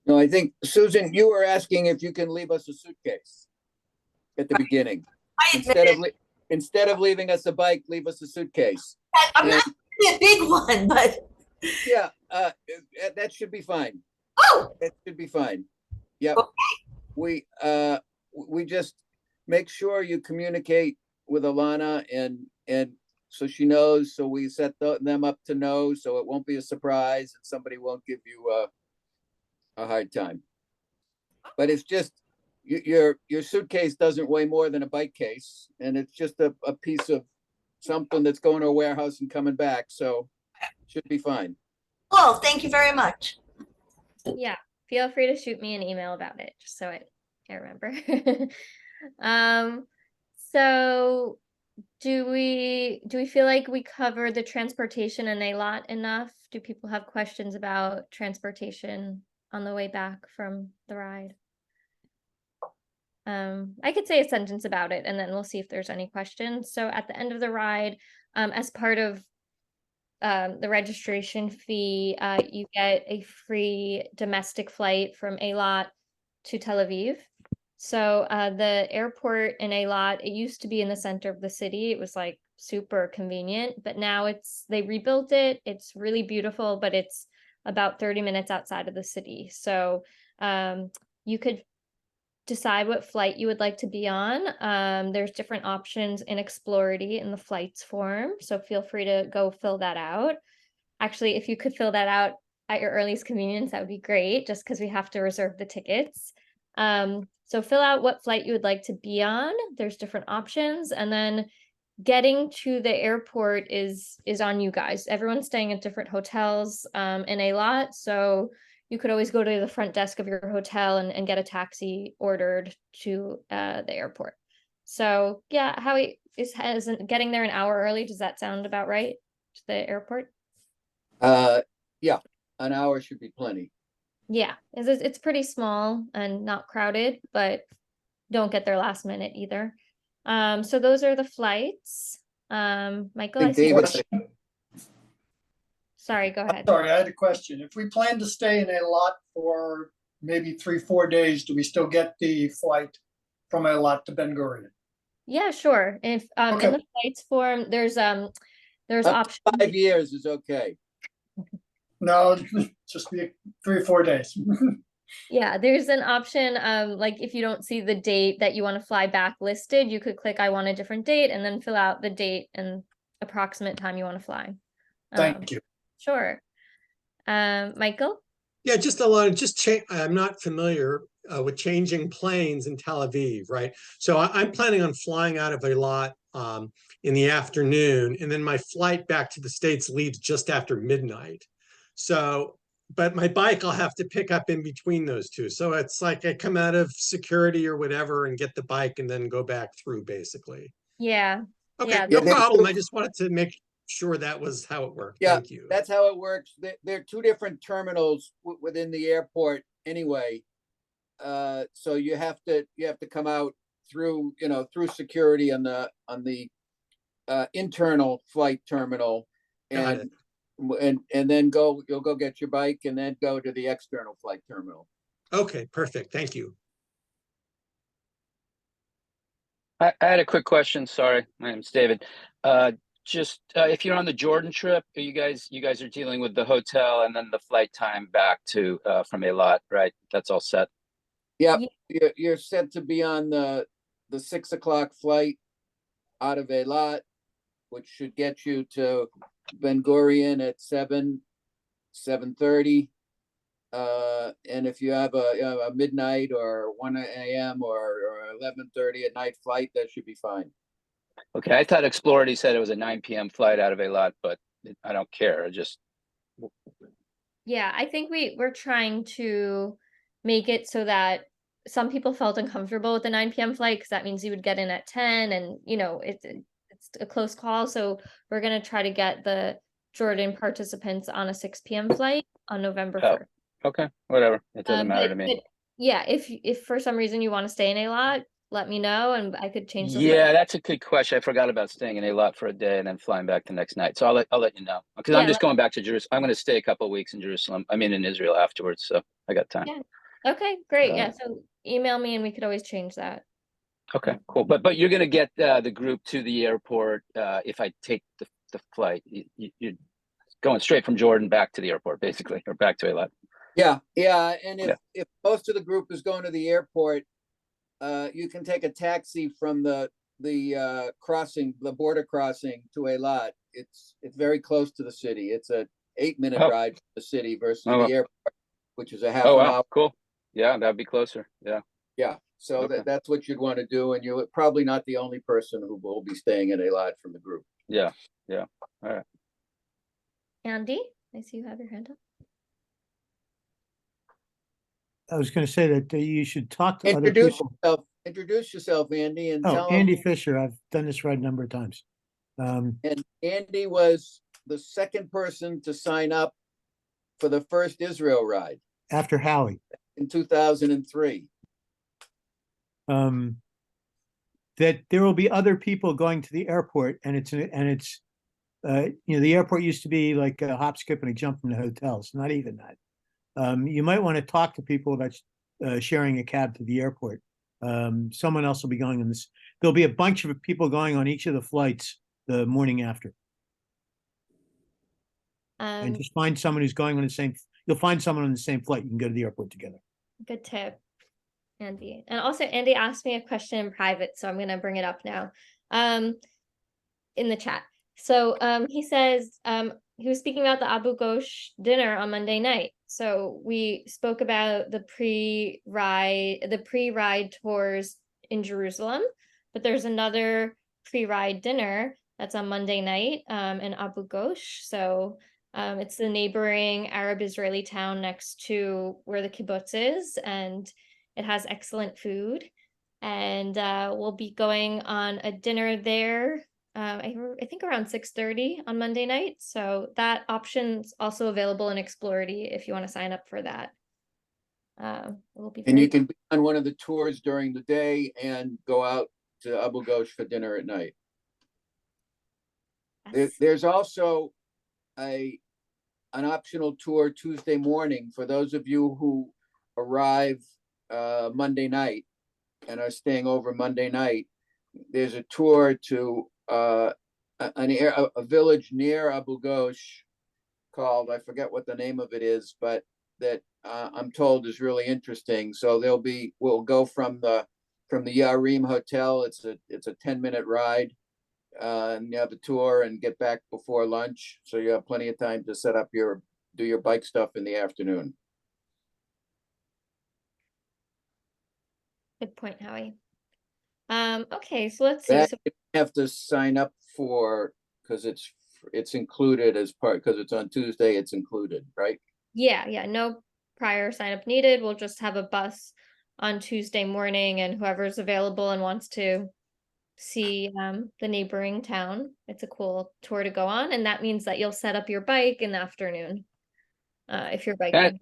Speaker 2: No, I think, Susan, you were asking if you can leave us a suitcase at the beginning.
Speaker 5: I
Speaker 2: Instead
Speaker 5: admit
Speaker 2: of, instead of leaving us a bike, leave us a suitcase.
Speaker 5: that I'm
Speaker 2: Yeah.
Speaker 5: not gonna be a big one, but
Speaker 2: Yeah, that should be fine.
Speaker 5: oh,
Speaker 2: That should be fine. Yep.
Speaker 5: Okay.
Speaker 2: We just make sure you communicate with Alana and so she knows, so we set them up to know, so it won't be a surprise and somebody won't give you a hard time. But it's just, your suitcase doesn't weigh more than a bike case, and it's just a piece of something that's going to a warehouse and coming back, so should be fine.
Speaker 5: well, thank you very much.
Speaker 1: Yeah, feel free to shoot me an email about it, just so I remember. So do we feel like we covered the transportation and Eilat enough? Do people have questions about transportation on the way back from the ride? I could say a sentence about it and then we'll see if there's any questions. So at the end of the ride, as part of the registration fee, you get a free domestic flight from Eilat to Tel Aviv. So the airport in Eilat, it used to be in the center of the city. It was like super convenient, but now they rebuilt it. It's really beautiful, but it's about 30 minutes outside of the city. So you could decide what flight you would like to be on. There's different options in Explority in the flights form, so feel free to go fill that out. Actually, if you could fill that out at your earliest convenience, that would be great, just because we have to reserve the tickets. So fill out what flight you would like to be on. There's different options, and then getting to the airport is on you guys. Everyone's staying at different hotels in Eilat, so you could always go to the front desk of your hotel and get a taxi ordered to the airport. So yeah, Howie, isn't getting there an hour early, does that sound about right to the airport?
Speaker 2: Yeah, an hour should be plenty.
Speaker 1: Yeah, it's pretty small and not crowded, but don't get there last minute either. So those are the flights. Michael, I see.
Speaker 2: David,
Speaker 1: Sorry, go ahead.
Speaker 10: Sorry, I had a question. If we plan to stay in Eilat for maybe 3-4 days, do we still get the flight from Eilat to Ben Gurion?
Speaker 1: Yeah, sure. If
Speaker 10: Okay.
Speaker 1: in the flights form, there's
Speaker 2: up
Speaker 1: options.
Speaker 2: to 5 years is okay.
Speaker 10: No, just be 3 or 4 days.
Speaker 1: Yeah, there's an option, like if you don't see the date that you want to fly back listed, you could click I want a different date and then fill out the date and approximate time you want to fly.
Speaker 10: Thank you.
Speaker 1: Sure. Michael?
Speaker 11: Yeah, just a lot of I'm not familiar with changing planes in Tel Aviv, right? So I'm planning on flying out of Eilat in the afternoon, and then my flight back to the States leaves just after midnight. So, but my bike I'll have to pick up in between those two. So it's like I come out of security or whatever and get the bike and then go back through basically.
Speaker 1: Yeah.
Speaker 11: Okay,
Speaker 1: Yeah,
Speaker 11: no
Speaker 2: there's
Speaker 11: problem.
Speaker 2: two-
Speaker 11: I just wanted to make sure that was how it worked.
Speaker 2: Yeah,
Speaker 11: Thank you.
Speaker 2: that's how it works. There are two different terminals within the airport anyway. So you have to come out through, through security on the internal flight terminal.
Speaker 11: Got it.
Speaker 2: And then you'll go get your bike and then go to the external flight terminal.
Speaker 11: Okay, perfect. Thank you.
Speaker 12: I had a quick question. Sorry, my name's David. Just if you're on the Jordan trip, you guys are dealing with the hotel and then the flight time back to from Eilat, right? That's all set.
Speaker 2: Yep, you're set to be on the 6 o'clock flight out of Eilat, which should get you to Ben Gurion at 7:30. And if you have a midnight or 1 a.m. or 11:30 at night flight, that should be fine.
Speaker 12: Okay, I thought Explority said it was a 9 p.m. flight out of Eilat, but I don't care.
Speaker 1: Yeah, I think we're trying to make it so that some people felt uncomfortable with the 9 p.m. flight because that means you would get in at 10 and it's a close call. So we're gonna try to get the Jordan participants on a 6 p.m. flight on November 1st.
Speaker 12: Okay, whatever. It doesn't matter to me.
Speaker 1: But yeah, if for some reason you want to stay in Eilat, let me know and I could change the
Speaker 12: Yeah,
Speaker 1: flight.
Speaker 12: that's a good question. I forgot about staying in Eilat for a day and then flying back the next night. So I'll let you know because I'm
Speaker 1: Yeah,
Speaker 12: just going back to Jerusalem. I'm going to stay a couple of weeks in Jerusalem. I mean in Israel afterwards, so I got time.
Speaker 1: Yeah. Okay, great. Yeah,
Speaker 12: Uh,
Speaker 1: so email me and we could always change that.
Speaker 12: Okay, cool. But you're going to get the group to the airport if I take the flight. You're going straight from Jordan back to the airport, basically, or back to Eilat.
Speaker 2: Yeah, yeah, and
Speaker 12: Yeah.
Speaker 2: if most of the group is going to the airport, you can take a taxi from the crossing, the border crossing to Eilat. It's very close to the city. It's a 8-minute
Speaker 12: Oh.
Speaker 2: ride from the city versus
Speaker 12: Oh, wow.
Speaker 2: the airport, which is a half
Speaker 12: Oh
Speaker 2: an
Speaker 12: wow,
Speaker 2: hour.
Speaker 12: cool. Yeah, that'd be closer. Yeah.
Speaker 2: Yeah, so
Speaker 12: Okay.
Speaker 2: that's what you'd want to do, and you're probably not the only person who will be staying in Eilat from the group.
Speaker 12: Yeah. All right.
Speaker 1: Andy, I see you have your hand up.
Speaker 4: I was going to say that you should talk to other
Speaker 2: Introduce
Speaker 4: people.
Speaker 2: yourself. Introduce yourself, Andy, and
Speaker 4: Oh,
Speaker 2: tell them.
Speaker 4: Andy Fisher. I've done this ride a number of times.
Speaker 2: And Andy was the second person to sign up for the first Israel ride
Speaker 4: After Howie.
Speaker 2: in 2003.
Speaker 4: That there will be other people going to the airport, and it's the airport used to be like a hop, skip, and a jump from the hotels. Not even that. You might want to talk to people about sharing a cab to the airport. Someone else will be going on this. There'll be a bunch of people going on each of the flights the morning after, and just find someone who's going on the same. You'll find someone on the same flight. You can go to the airport together.
Speaker 1: Good tip, Andy. And also Andy asked me a question in private, so I'm gonna bring it up now. In the chat. So he says he was speaking about the Abu Ghosh dinner on Monday night. So we spoke about the pre-ride tours in Jerusalem, but there's another pre-ride dinner that's on Monday night in Abu Ghosh. So it's the neighboring Arab-Israeli town next to where the kibbutz is, and it has excellent food. And we'll be going on a dinner there. I think around 6:30 on Monday night. So that option's also available in Explority if you want to sign up for that. It will be
Speaker 2: And you
Speaker 1: very
Speaker 2: can be on one of the tours during the day and go out to Abu Ghosh for dinner at night.
Speaker 1: yes.
Speaker 2: There's also an optional tour Tuesday morning for those of you who arrive Monday night and are staying over Monday night. There's a tour to a village near Abu Ghosh called, I forget what the name of it is, but that I'm told is really interesting. So we'll go from the Yarim Hotel. It's a 10-minute ride, and you have a tour and get back before lunch. So you have plenty of time to set up do your bike stuff in the afternoon.
Speaker 1: Good point, Howie. Okay, so let's see.
Speaker 2: That
Speaker 1: So
Speaker 2: you have to sign up for because it's included as part, because it's on Tuesday, it's included, right?
Speaker 1: yeah, no prior sign up needed. We'll just have a bus on Tuesday morning, and whoever's available and wants to see the neighboring town, it's a cool tour to go on, and that means that you'll set up your bike in the afternoon if you're biking.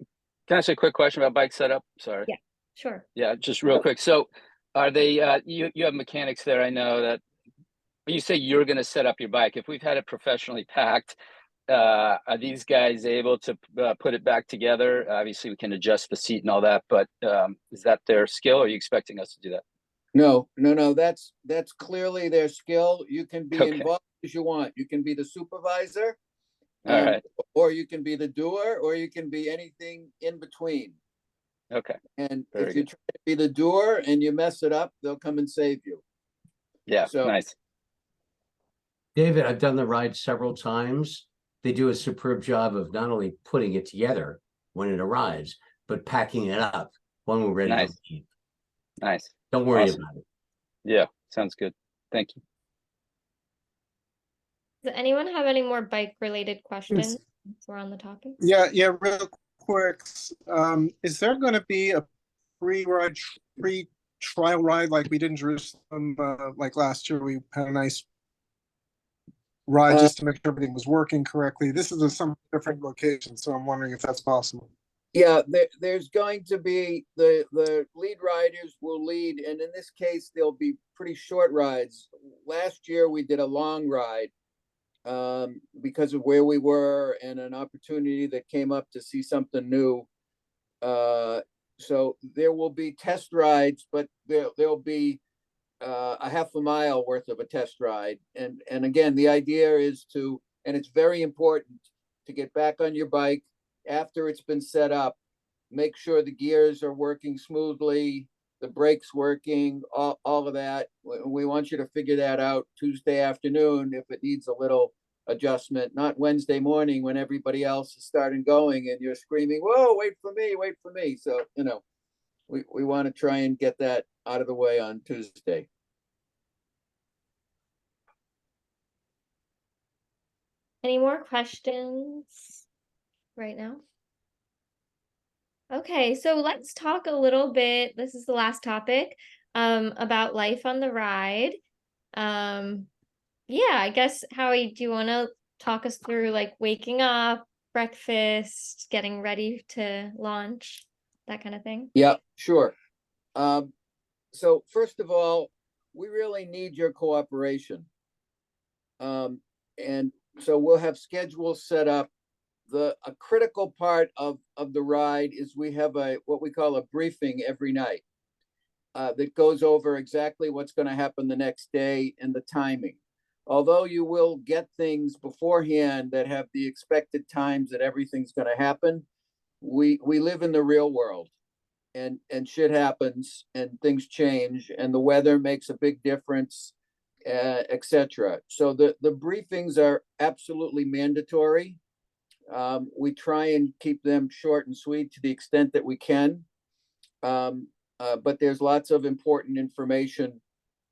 Speaker 12: Can I ask a quick question about bike setup? Sorry.
Speaker 1: Yeah, sure.
Speaker 12: Yeah, just real quick. So are they you have mechanics there, I know that you say you're going to set up your bike. If we've had it professionally packed, are these guys able to put it back together? Obviously we can adjust the seat and all that, but is that their skill, or are you expecting us to do that?
Speaker 2: No, that's clearly their skill. You can be
Speaker 12: Okay.
Speaker 2: involved as you want. You can be the supervisor,
Speaker 12: All right.
Speaker 2: or you can be the doer, or you can be anything in between.
Speaker 12: Okay.
Speaker 2: And
Speaker 12: Very
Speaker 2: if you
Speaker 12: good.
Speaker 2: try to be the doer and you mess it up, they'll come and save you.
Speaker 12: Yeah,
Speaker 2: So-
Speaker 12: nice.
Speaker 7: David, I've done the ride several times. They do a superb job of not only putting it together when it arrives, but packing it up when we're ready
Speaker 12: Nice.
Speaker 7: to leave.
Speaker 12: Nice.
Speaker 7: Don't worry
Speaker 12: Awesome.
Speaker 7: about it.
Speaker 12: Yeah, sounds good. Thank you.
Speaker 1: Does anyone have any more bike related questions? Since we're on the topic.
Speaker 13: Yeah, real quick. Is there going to be a pre-trial ride like we did in Jerusalem? Like last year, we had a nice ride just to make sure everything was working correctly. This is some different location, so I'm wondering if that's possible.
Speaker 2: Yeah, there's going to be, the lead riders will lead, and in this case, they'll be pretty short rides. Last year, we did a long ride because of where we were and an opportunity that came up to see something new. So there will be test rides, but there'll be a half a mile worth of a test ride. And again, the idea is to, and it's very important to get back on your bike after it's been set up, make sure the gears are working smoothly, the brakes working, all of that. We want you to figure that out Tuesday afternoon if it needs a little adjustment, not Wednesday morning when everybody else is starting going and you're screaming, whoa, wait for me, wait for me. So, we want to try and get that out of the way on Tuesday.
Speaker 1: Any more questions right now? Okay, so let's talk a little bit, this is the last topic, about life on the ride. Yeah, I guess, Howie, do you want to talk us through like waking up, breakfast, getting ready to launch, that kind of thing?
Speaker 2: Yeah, sure. So first of all, we really need your cooperation. And so we'll have schedules set up. A critical part of the ride is we have what we call a briefing every night that goes over exactly what's going to happen the next day and the timing. Although you will get things beforehand that have the expected times that everything's going to happen, we live in the real world, and shit happens and things change and the weather makes a big difference, etc. So the briefings are absolutely mandatory. We try and keep them short and sweet to the extent that we can. But there's lots of important information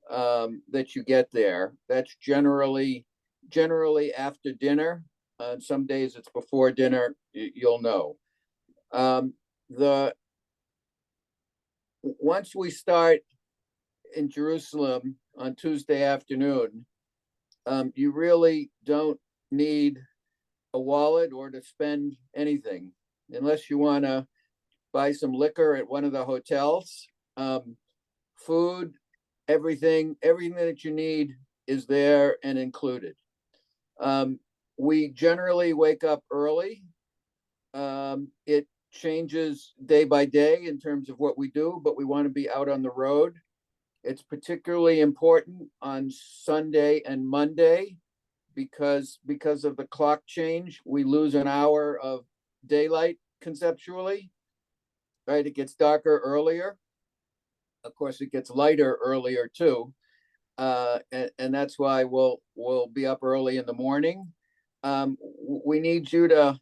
Speaker 2: that you get there. That's generally after dinner. Some days it's before dinner, you'll know. Once we start in Jerusalem on Tuesday afternoon, you really don't need a wallet or to spend anything unless you want to buy some liquor at one of the hotels. Food, everything that you need is there and included. We generally wake up early. It changes day by day in terms of what we do, but we want to be out on the road. It's particularly important on Sunday and Monday because of the clock change, we lose an hour of daylight conceptually, right? It gets darker earlier. Of course, it gets lighter earlier too. And that's why we'll be up early in the morning. We need you to,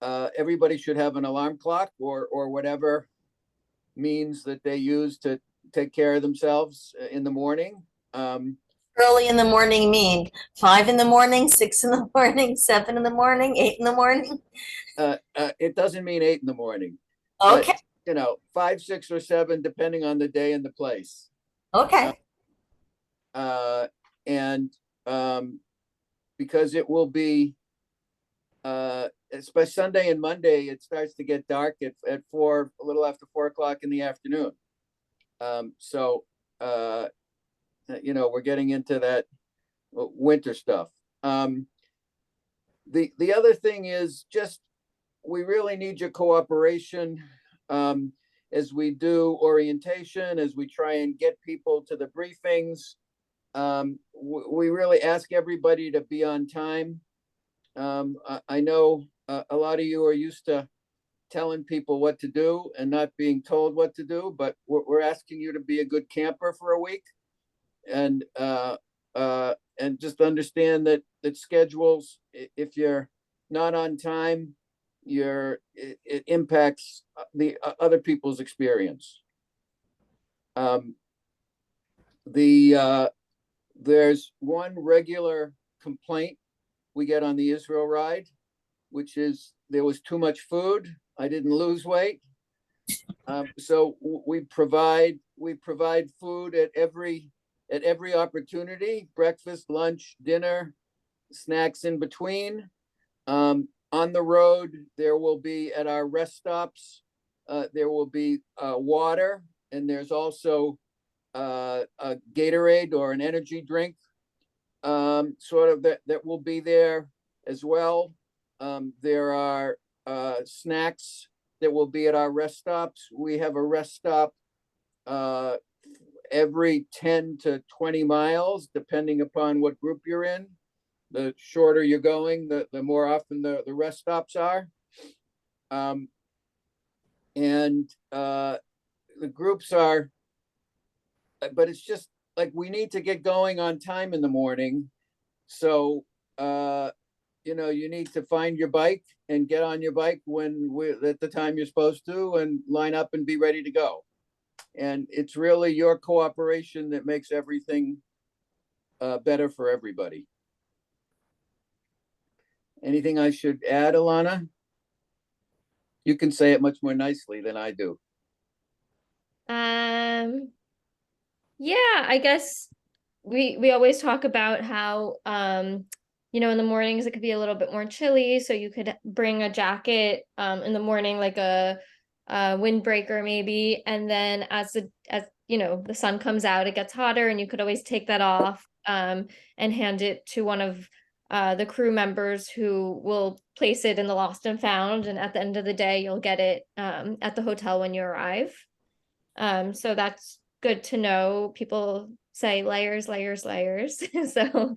Speaker 2: everybody should have an alarm clock or whatever means that they use to take care of themselves in the morning.
Speaker 5: Early in the morning mean 5 in the morning, 6 in the morning, 7 in the morning, 8 in the morning?
Speaker 2: It doesn't mean 8 in the morning.
Speaker 5: Okay.
Speaker 2: But, 5, 6, or 7, depending on the day and the place.
Speaker 5: Okay.
Speaker 2: And because it will be, especially Sunday and Monday, it starts to get dark at 4, a little after 4 o'clock in the afternoon. So, we're getting into that winter stuff. The other thing is just, we really need your cooperation as we do orientation, as we try and get people to the briefings. We really ask everybody to be on time. I know a lot of you are used to telling people what to do and not being told what to do, but we're asking you to be a good camper for a week, and just understand that schedules, if you're not on time, it impacts the other people's experience. There's one regular complaint we get on the Israel ride, which is there was too much food. I didn't lose weight. So we provide food at every opportunity: breakfast, lunch, dinner, snacks in between. On the road, there will be at our rest stops, there will be water, and there's also a Gatorade or an energy drink sort of that will be there as well. There are snacks that will be at our rest stops. We have a rest stop every 10 to 20 miles, depending upon what group you're in. The shorter you're going, the more often the rest stops are. And the groups are, but it's just like we need to get going on time in the morning. So, you know, you need to find your bike and get on your bike at the time you're supposed to, and line up and be ready to go. And it's really your cooperation that makes everything better for everybody. Anything I should add, Alana? You can say it much more nicely than I do.
Speaker 1: Yeah, I guess we always talk about how you know, in the mornings it could be a little bit more chilly, so you could bring a jacket in the morning, like a windbreaker maybe, and then as you know, the sun comes out, it gets hotter, and you could always take that off and hand it to one of the crew members who will place it in the lost and found, and at the end of the day you'll get it at the hotel when you arrive. So that's good to know. People say layers, layers, layers. So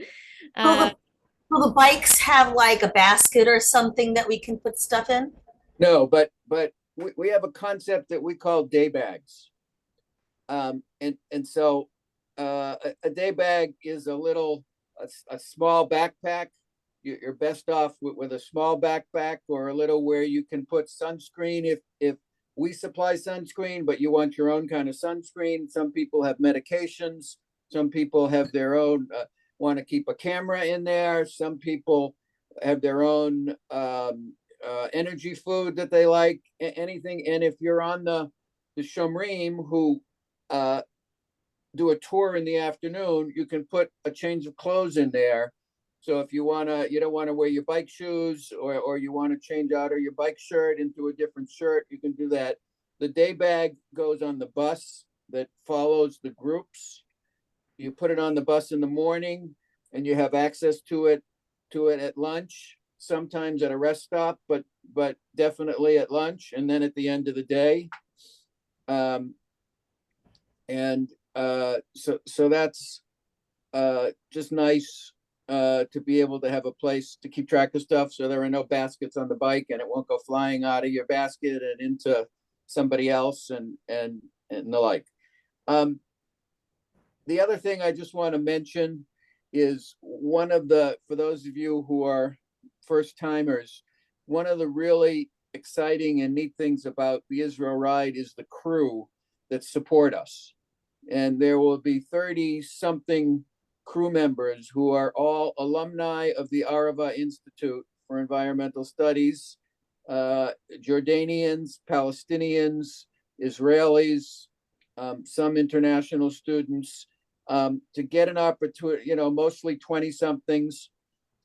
Speaker 5: Will the bikes have like a basket or something that we can put stuff in?
Speaker 2: No, but we have a concept that we call day bags. And so a day bag is a small backpack. You're best off with a small backpack, or a little where you can put sunscreen if we supply sunscreen, but you want your own kind of sunscreen. Some people have medications. Some people have their own, want to keep a camera in there. Some people have their own energy food that they like, anything. And if you're on the Shomrim who do a tour in the afternoon, you can put a change of clothes in there. So if you don't want to wear your bike shoes, or you want to change out of your bike shirt into a different shirt, you can do that. The day bag goes on the bus that follows the groups. You put it on the bus in the morning, and you have access to it at lunch, sometimes at a rest stop, but definitely at lunch, and then at the end of the day. So that's just nice. To be able to have a place to keep track of stuff, so there are no baskets on the bike, and it won't go flying out of your basket and into somebody else and the like. The other thing I just want to mention is for those of you who are first timers, one of the really exciting and neat things about the Israel Ride is the crew that support us. And there will be 30 something crew members who are all alumni of the Arava Institute for Environmental Studies, Jordanians, Palestinians, Israelis, some international students, to get an opportunity, you know, mostly 20 somethings,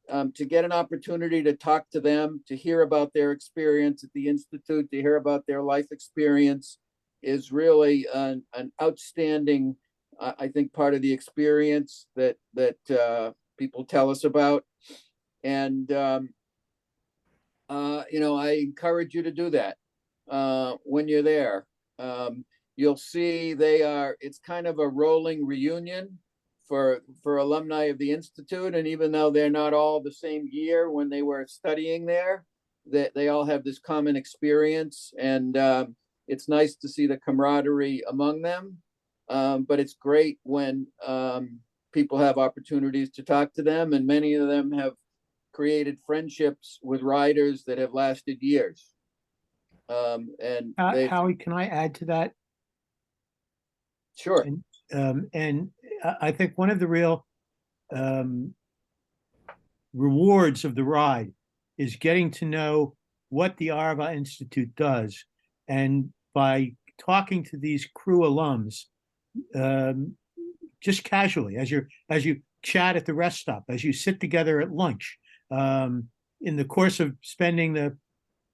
Speaker 2: to get an opportunity to talk to them, to hear about their experience at the Institute, to hear about their life experience, is really an outstanding, I think, part of the experience that people tell us about. And you know, I encourage you to do that when you're there. You'll see it's kind of a rolling reunion for alumni of the Institute. And even though they're not all the same year when they were studying there, they all have this common experience. And it's nice to see the camaraderie among them. But it's great when people have opportunities to talk to them, and many of them have created friendships with riders that have lasted years. And
Speaker 4: Howie, can I add to that?
Speaker 2: Sure.
Speaker 4: And I think one of the real rewards of the ride is getting to know what the Arava Institute does, and by talking to these crew alums, just casually, as you chat at the rest stop, as you sit together at lunch, in the course of spending the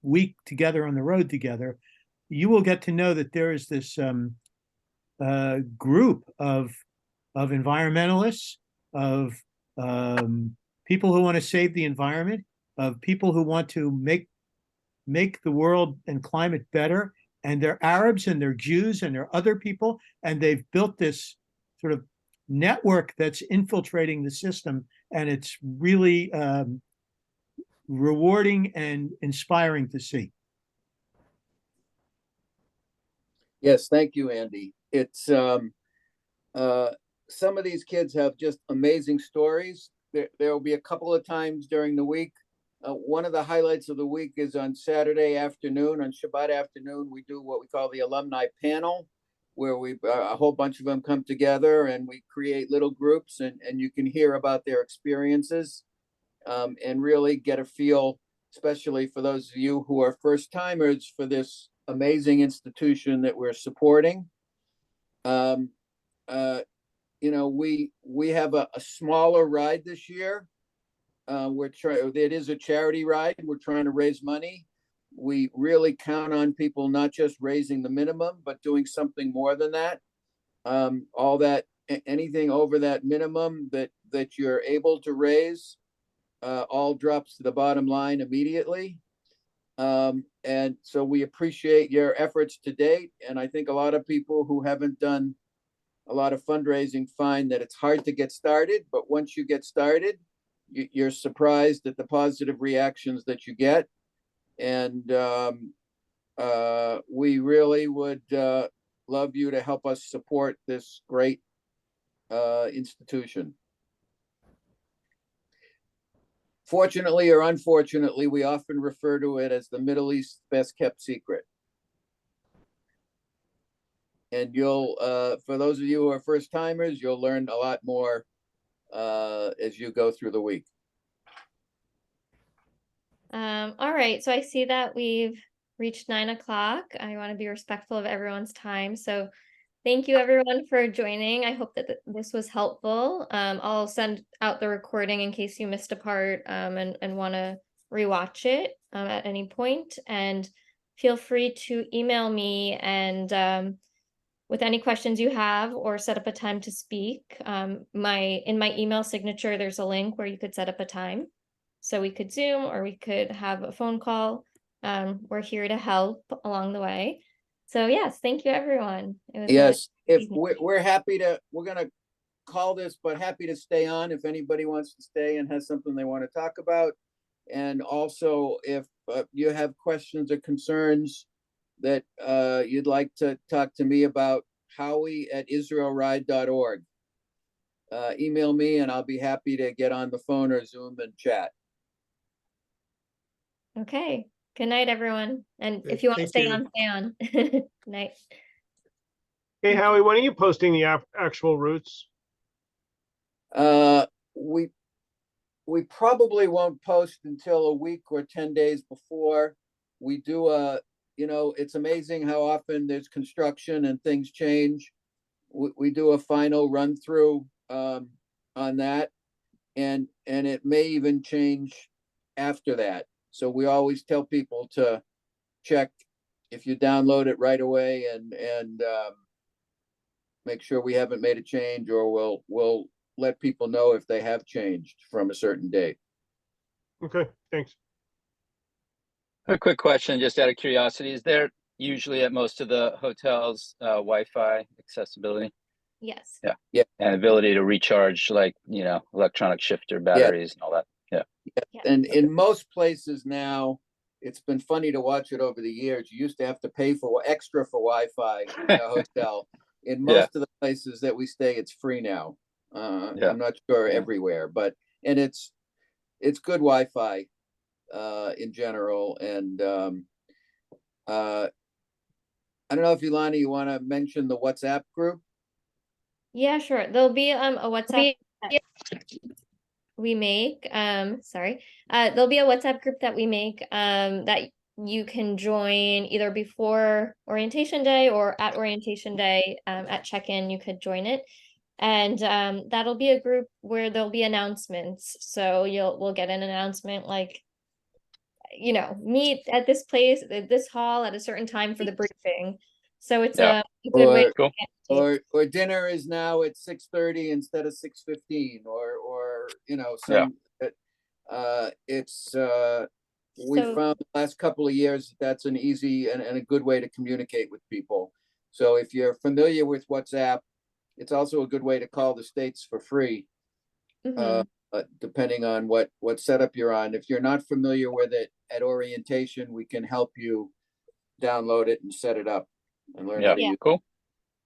Speaker 4: week together on the road together, you will get to know that there is this group of environmentalists, of people who want to save the environment, of people who want to make the world and climate better. And they're Arabs and they're Jews and they're other people, and they've built this sort of network that's infiltrating the system, and it's really rewarding and inspiring to see.
Speaker 2: Yes, thank you, Andy. It's some of these kids have just amazing stories. There will be a couple of times during the week. One of the highlights of the week is on Saturday afternoon, on Shabbat afternoon, we do what we call the alumni panel, where a whole bunch of them come together and we create little groups, and you can hear about their experiences and really get a feel, especially for those of you who are first timers, for this amazing institution that we're supporting. You know, we have a smaller ride this year. It is a charity ride. We're trying to raise money. We really count on people not just raising the minimum, but doing something more than that. All that, anything over that minimum that you're able to raise, all drops to the bottom line immediately. And so we appreciate your efforts to date. And I think a lot of people who haven't done a lot of fundraising find that it's hard to get started, but once you get started, you're surprised at the positive reactions that you get. And we really would love you to help us support this great institution. Fortunately or unfortunately, we often refer to it as the Middle East's best kept secret. And you'll, for those of you who are first timers, you'll learn a lot more as you go through the week.
Speaker 1: All right, so I see that we've reached 9 o'clock. I want to be respectful of everyone's time. So thank you everyone for joining. I hope that this was helpful. I'll send out the recording in case you missed a part and want to rewatch it at any point. And feel free to email me and with any questions you have, or set up a time to speak. In my email signature, there's a link where you could set up a time. So we could Zoom or we could have a phone call. We're here to help along the way. So yes, thank you everyone. It was
Speaker 2: Yes, if we're happy to, we're gonna call this, but happy to stay on if anybody wants to stay and has something they want to talk about. And also if you have questions or concerns that you'd like to talk to me about, Howie@israelride.org. Email me and I'll be happy to get on the phone or Zoom and chat.
Speaker 1: Okay. Good night, everyone. And if you want to stay on, stay on. Good night.
Speaker 14: Hey, Howie, when are you posting the actual routes?
Speaker 2: We probably won't post until a week or 10 days before. We do you know, it's amazing how often there's construction and things change. We do a final run through on that, and it may even change after that. So we always tell people to check if you download it right away and make sure we haven't made a change, or we'll let people know if they have changed from a certain date.
Speaker 14: Okay, thanks.
Speaker 12: A quick question, just out of curiosity, is there usually at most of the hotels Wi-Fi accessibility?
Speaker 1: Yes.
Speaker 12: Yeah.
Speaker 2: Yeah.
Speaker 12: And ability to recharge, like, you know, electronic shifter batteries and all that. Yeah.
Speaker 2: Yeah. And in most places now, it's been funny to watch it over the years. You used to have to pay for extra for Wi-Fi in a hotel. In most of the places that we stay, it's free now. I'm not sure everywhere, but it's good Wi-Fi in general. And I don't know if Ilana, you want to mention the WhatsApp group?
Speaker 1: Yeah, sure. There'll be a WhatsApp we make. There'll be a WhatsApp group that we make that you can join either before orientation day or at orientation day. At check-in, you could join it. And that'll be a group where there'll be announcements. So we'll get an announcement like you know, meet at this place, at this hall at a certain time for the briefing. So it's
Speaker 12: Yeah.
Speaker 1: a good way.
Speaker 2: Or,
Speaker 1: to
Speaker 2: or dinner is now at 6:30 instead of 6:15, or, you know,
Speaker 12: Yeah.
Speaker 2: some, it's, we
Speaker 1: So-
Speaker 2: found the last couple of years, that that's an easy and a good way to communicate with people. So if you're familiar with WhatsApp, it's also a good way to call the States for free,
Speaker 1: Mhm.
Speaker 2: depending on what setup you're on. If you're not familiar with it at orientation, we can help you download it and set it up and learn how
Speaker 12: Yeah.
Speaker 2: to
Speaker 1: Yeah.
Speaker 2: use.
Speaker 12: Cool.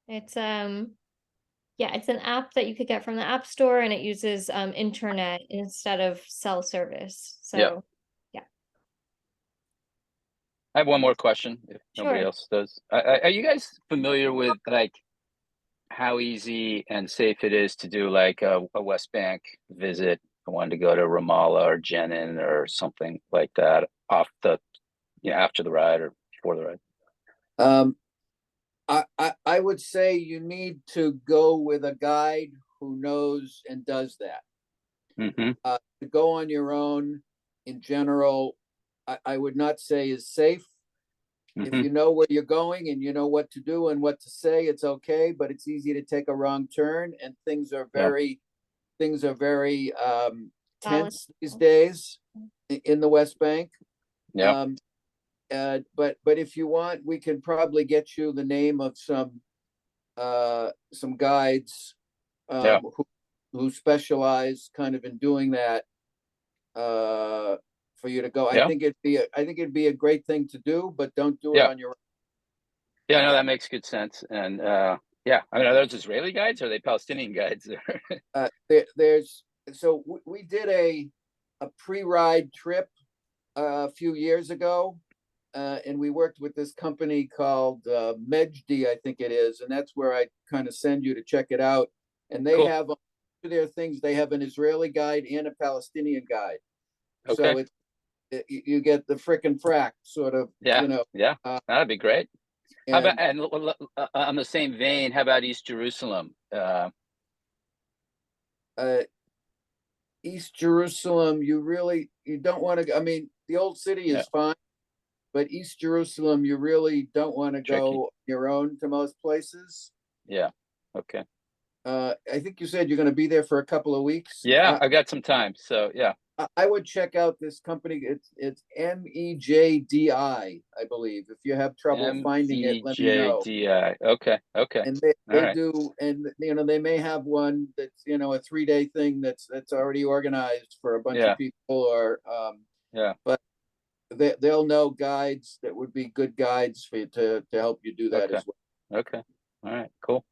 Speaker 1: It's yeah, it's an app that you could get from the App Store, and it uses internet instead of cell service. So
Speaker 12: I have one more question if nobody
Speaker 1: Sure.
Speaker 12: else does. Are you guys familiar with like how easy and safe it is to do like a West Bank visit? I wanted to go to Ramallah or Jenin or something like that off the, you know, after the ride or before the ride.
Speaker 2: I would say you need to go with a guide who knows and does that.
Speaker 12: Mm-hmm.
Speaker 2: To go on your own, in general, I would not say is safe. If
Speaker 12: Mhm.
Speaker 2: you know where you're going and you know what to do and what to say, it's okay, but it's easy to take a wrong turn, and things are very tense these days in the West Bank.
Speaker 12: Yeah.
Speaker 2: But if you want, we can probably get you the name of some guides
Speaker 12: Yeah.
Speaker 2: who specialize kind of in doing that, for you to go.
Speaker 12: Yeah.
Speaker 2: I think it'd be a great thing to do, but don't do it
Speaker 12: Yeah.
Speaker 2: on your own.
Speaker 12: Yeah, no, that makes good sense. And yeah, I mean, are those Israeli guides or are they Palestinian guides?
Speaker 2: So we did a pre-ride trip a few years ago, and we worked with this company called Mejdi, I think it is, and that's where I kind of send you to check it out. And they
Speaker 12: Cool.
Speaker 2: have their things. They have an Israeli guide and a Palestinian guide. So
Speaker 12: Okay.
Speaker 2: you get the frickin' frack sort of,
Speaker 12: Yeah.
Speaker 2: you know.
Speaker 12: Yeah, that'd be great. How about,
Speaker 2: And
Speaker 12: and on the same vein, how about East Jerusalem?
Speaker 2: East Jerusalem, you don't want to. I mean, the old city is
Speaker 12: Yeah.
Speaker 2: fine, but East Jerusalem, you really don't want to
Speaker 12: Tricky.
Speaker 2: go on your own to most places.
Speaker 12: Yeah. Okay.
Speaker 2: I think you said you're going to be there for a couple of weeks.
Speaker 12: Yeah, I got some time. So yeah.
Speaker 2: I would check out this company. It's MEJDI, I believe. If you have trouble finding it, let me know.
Speaker 12: MEJDI. Okay. Okay.
Speaker 2: And
Speaker 12: All
Speaker 2: they
Speaker 12: right.
Speaker 2: do, and you know, they may have one that's, you know, a 3-day thing that's already organized for a bunch
Speaker 12: Yeah.
Speaker 2: of people, or
Speaker 12: Yeah.
Speaker 2: but they'll know guides that would be good guides for you to help you do that
Speaker 12: Okay.
Speaker 2: as well.
Speaker 12: Okay. All right. Cool.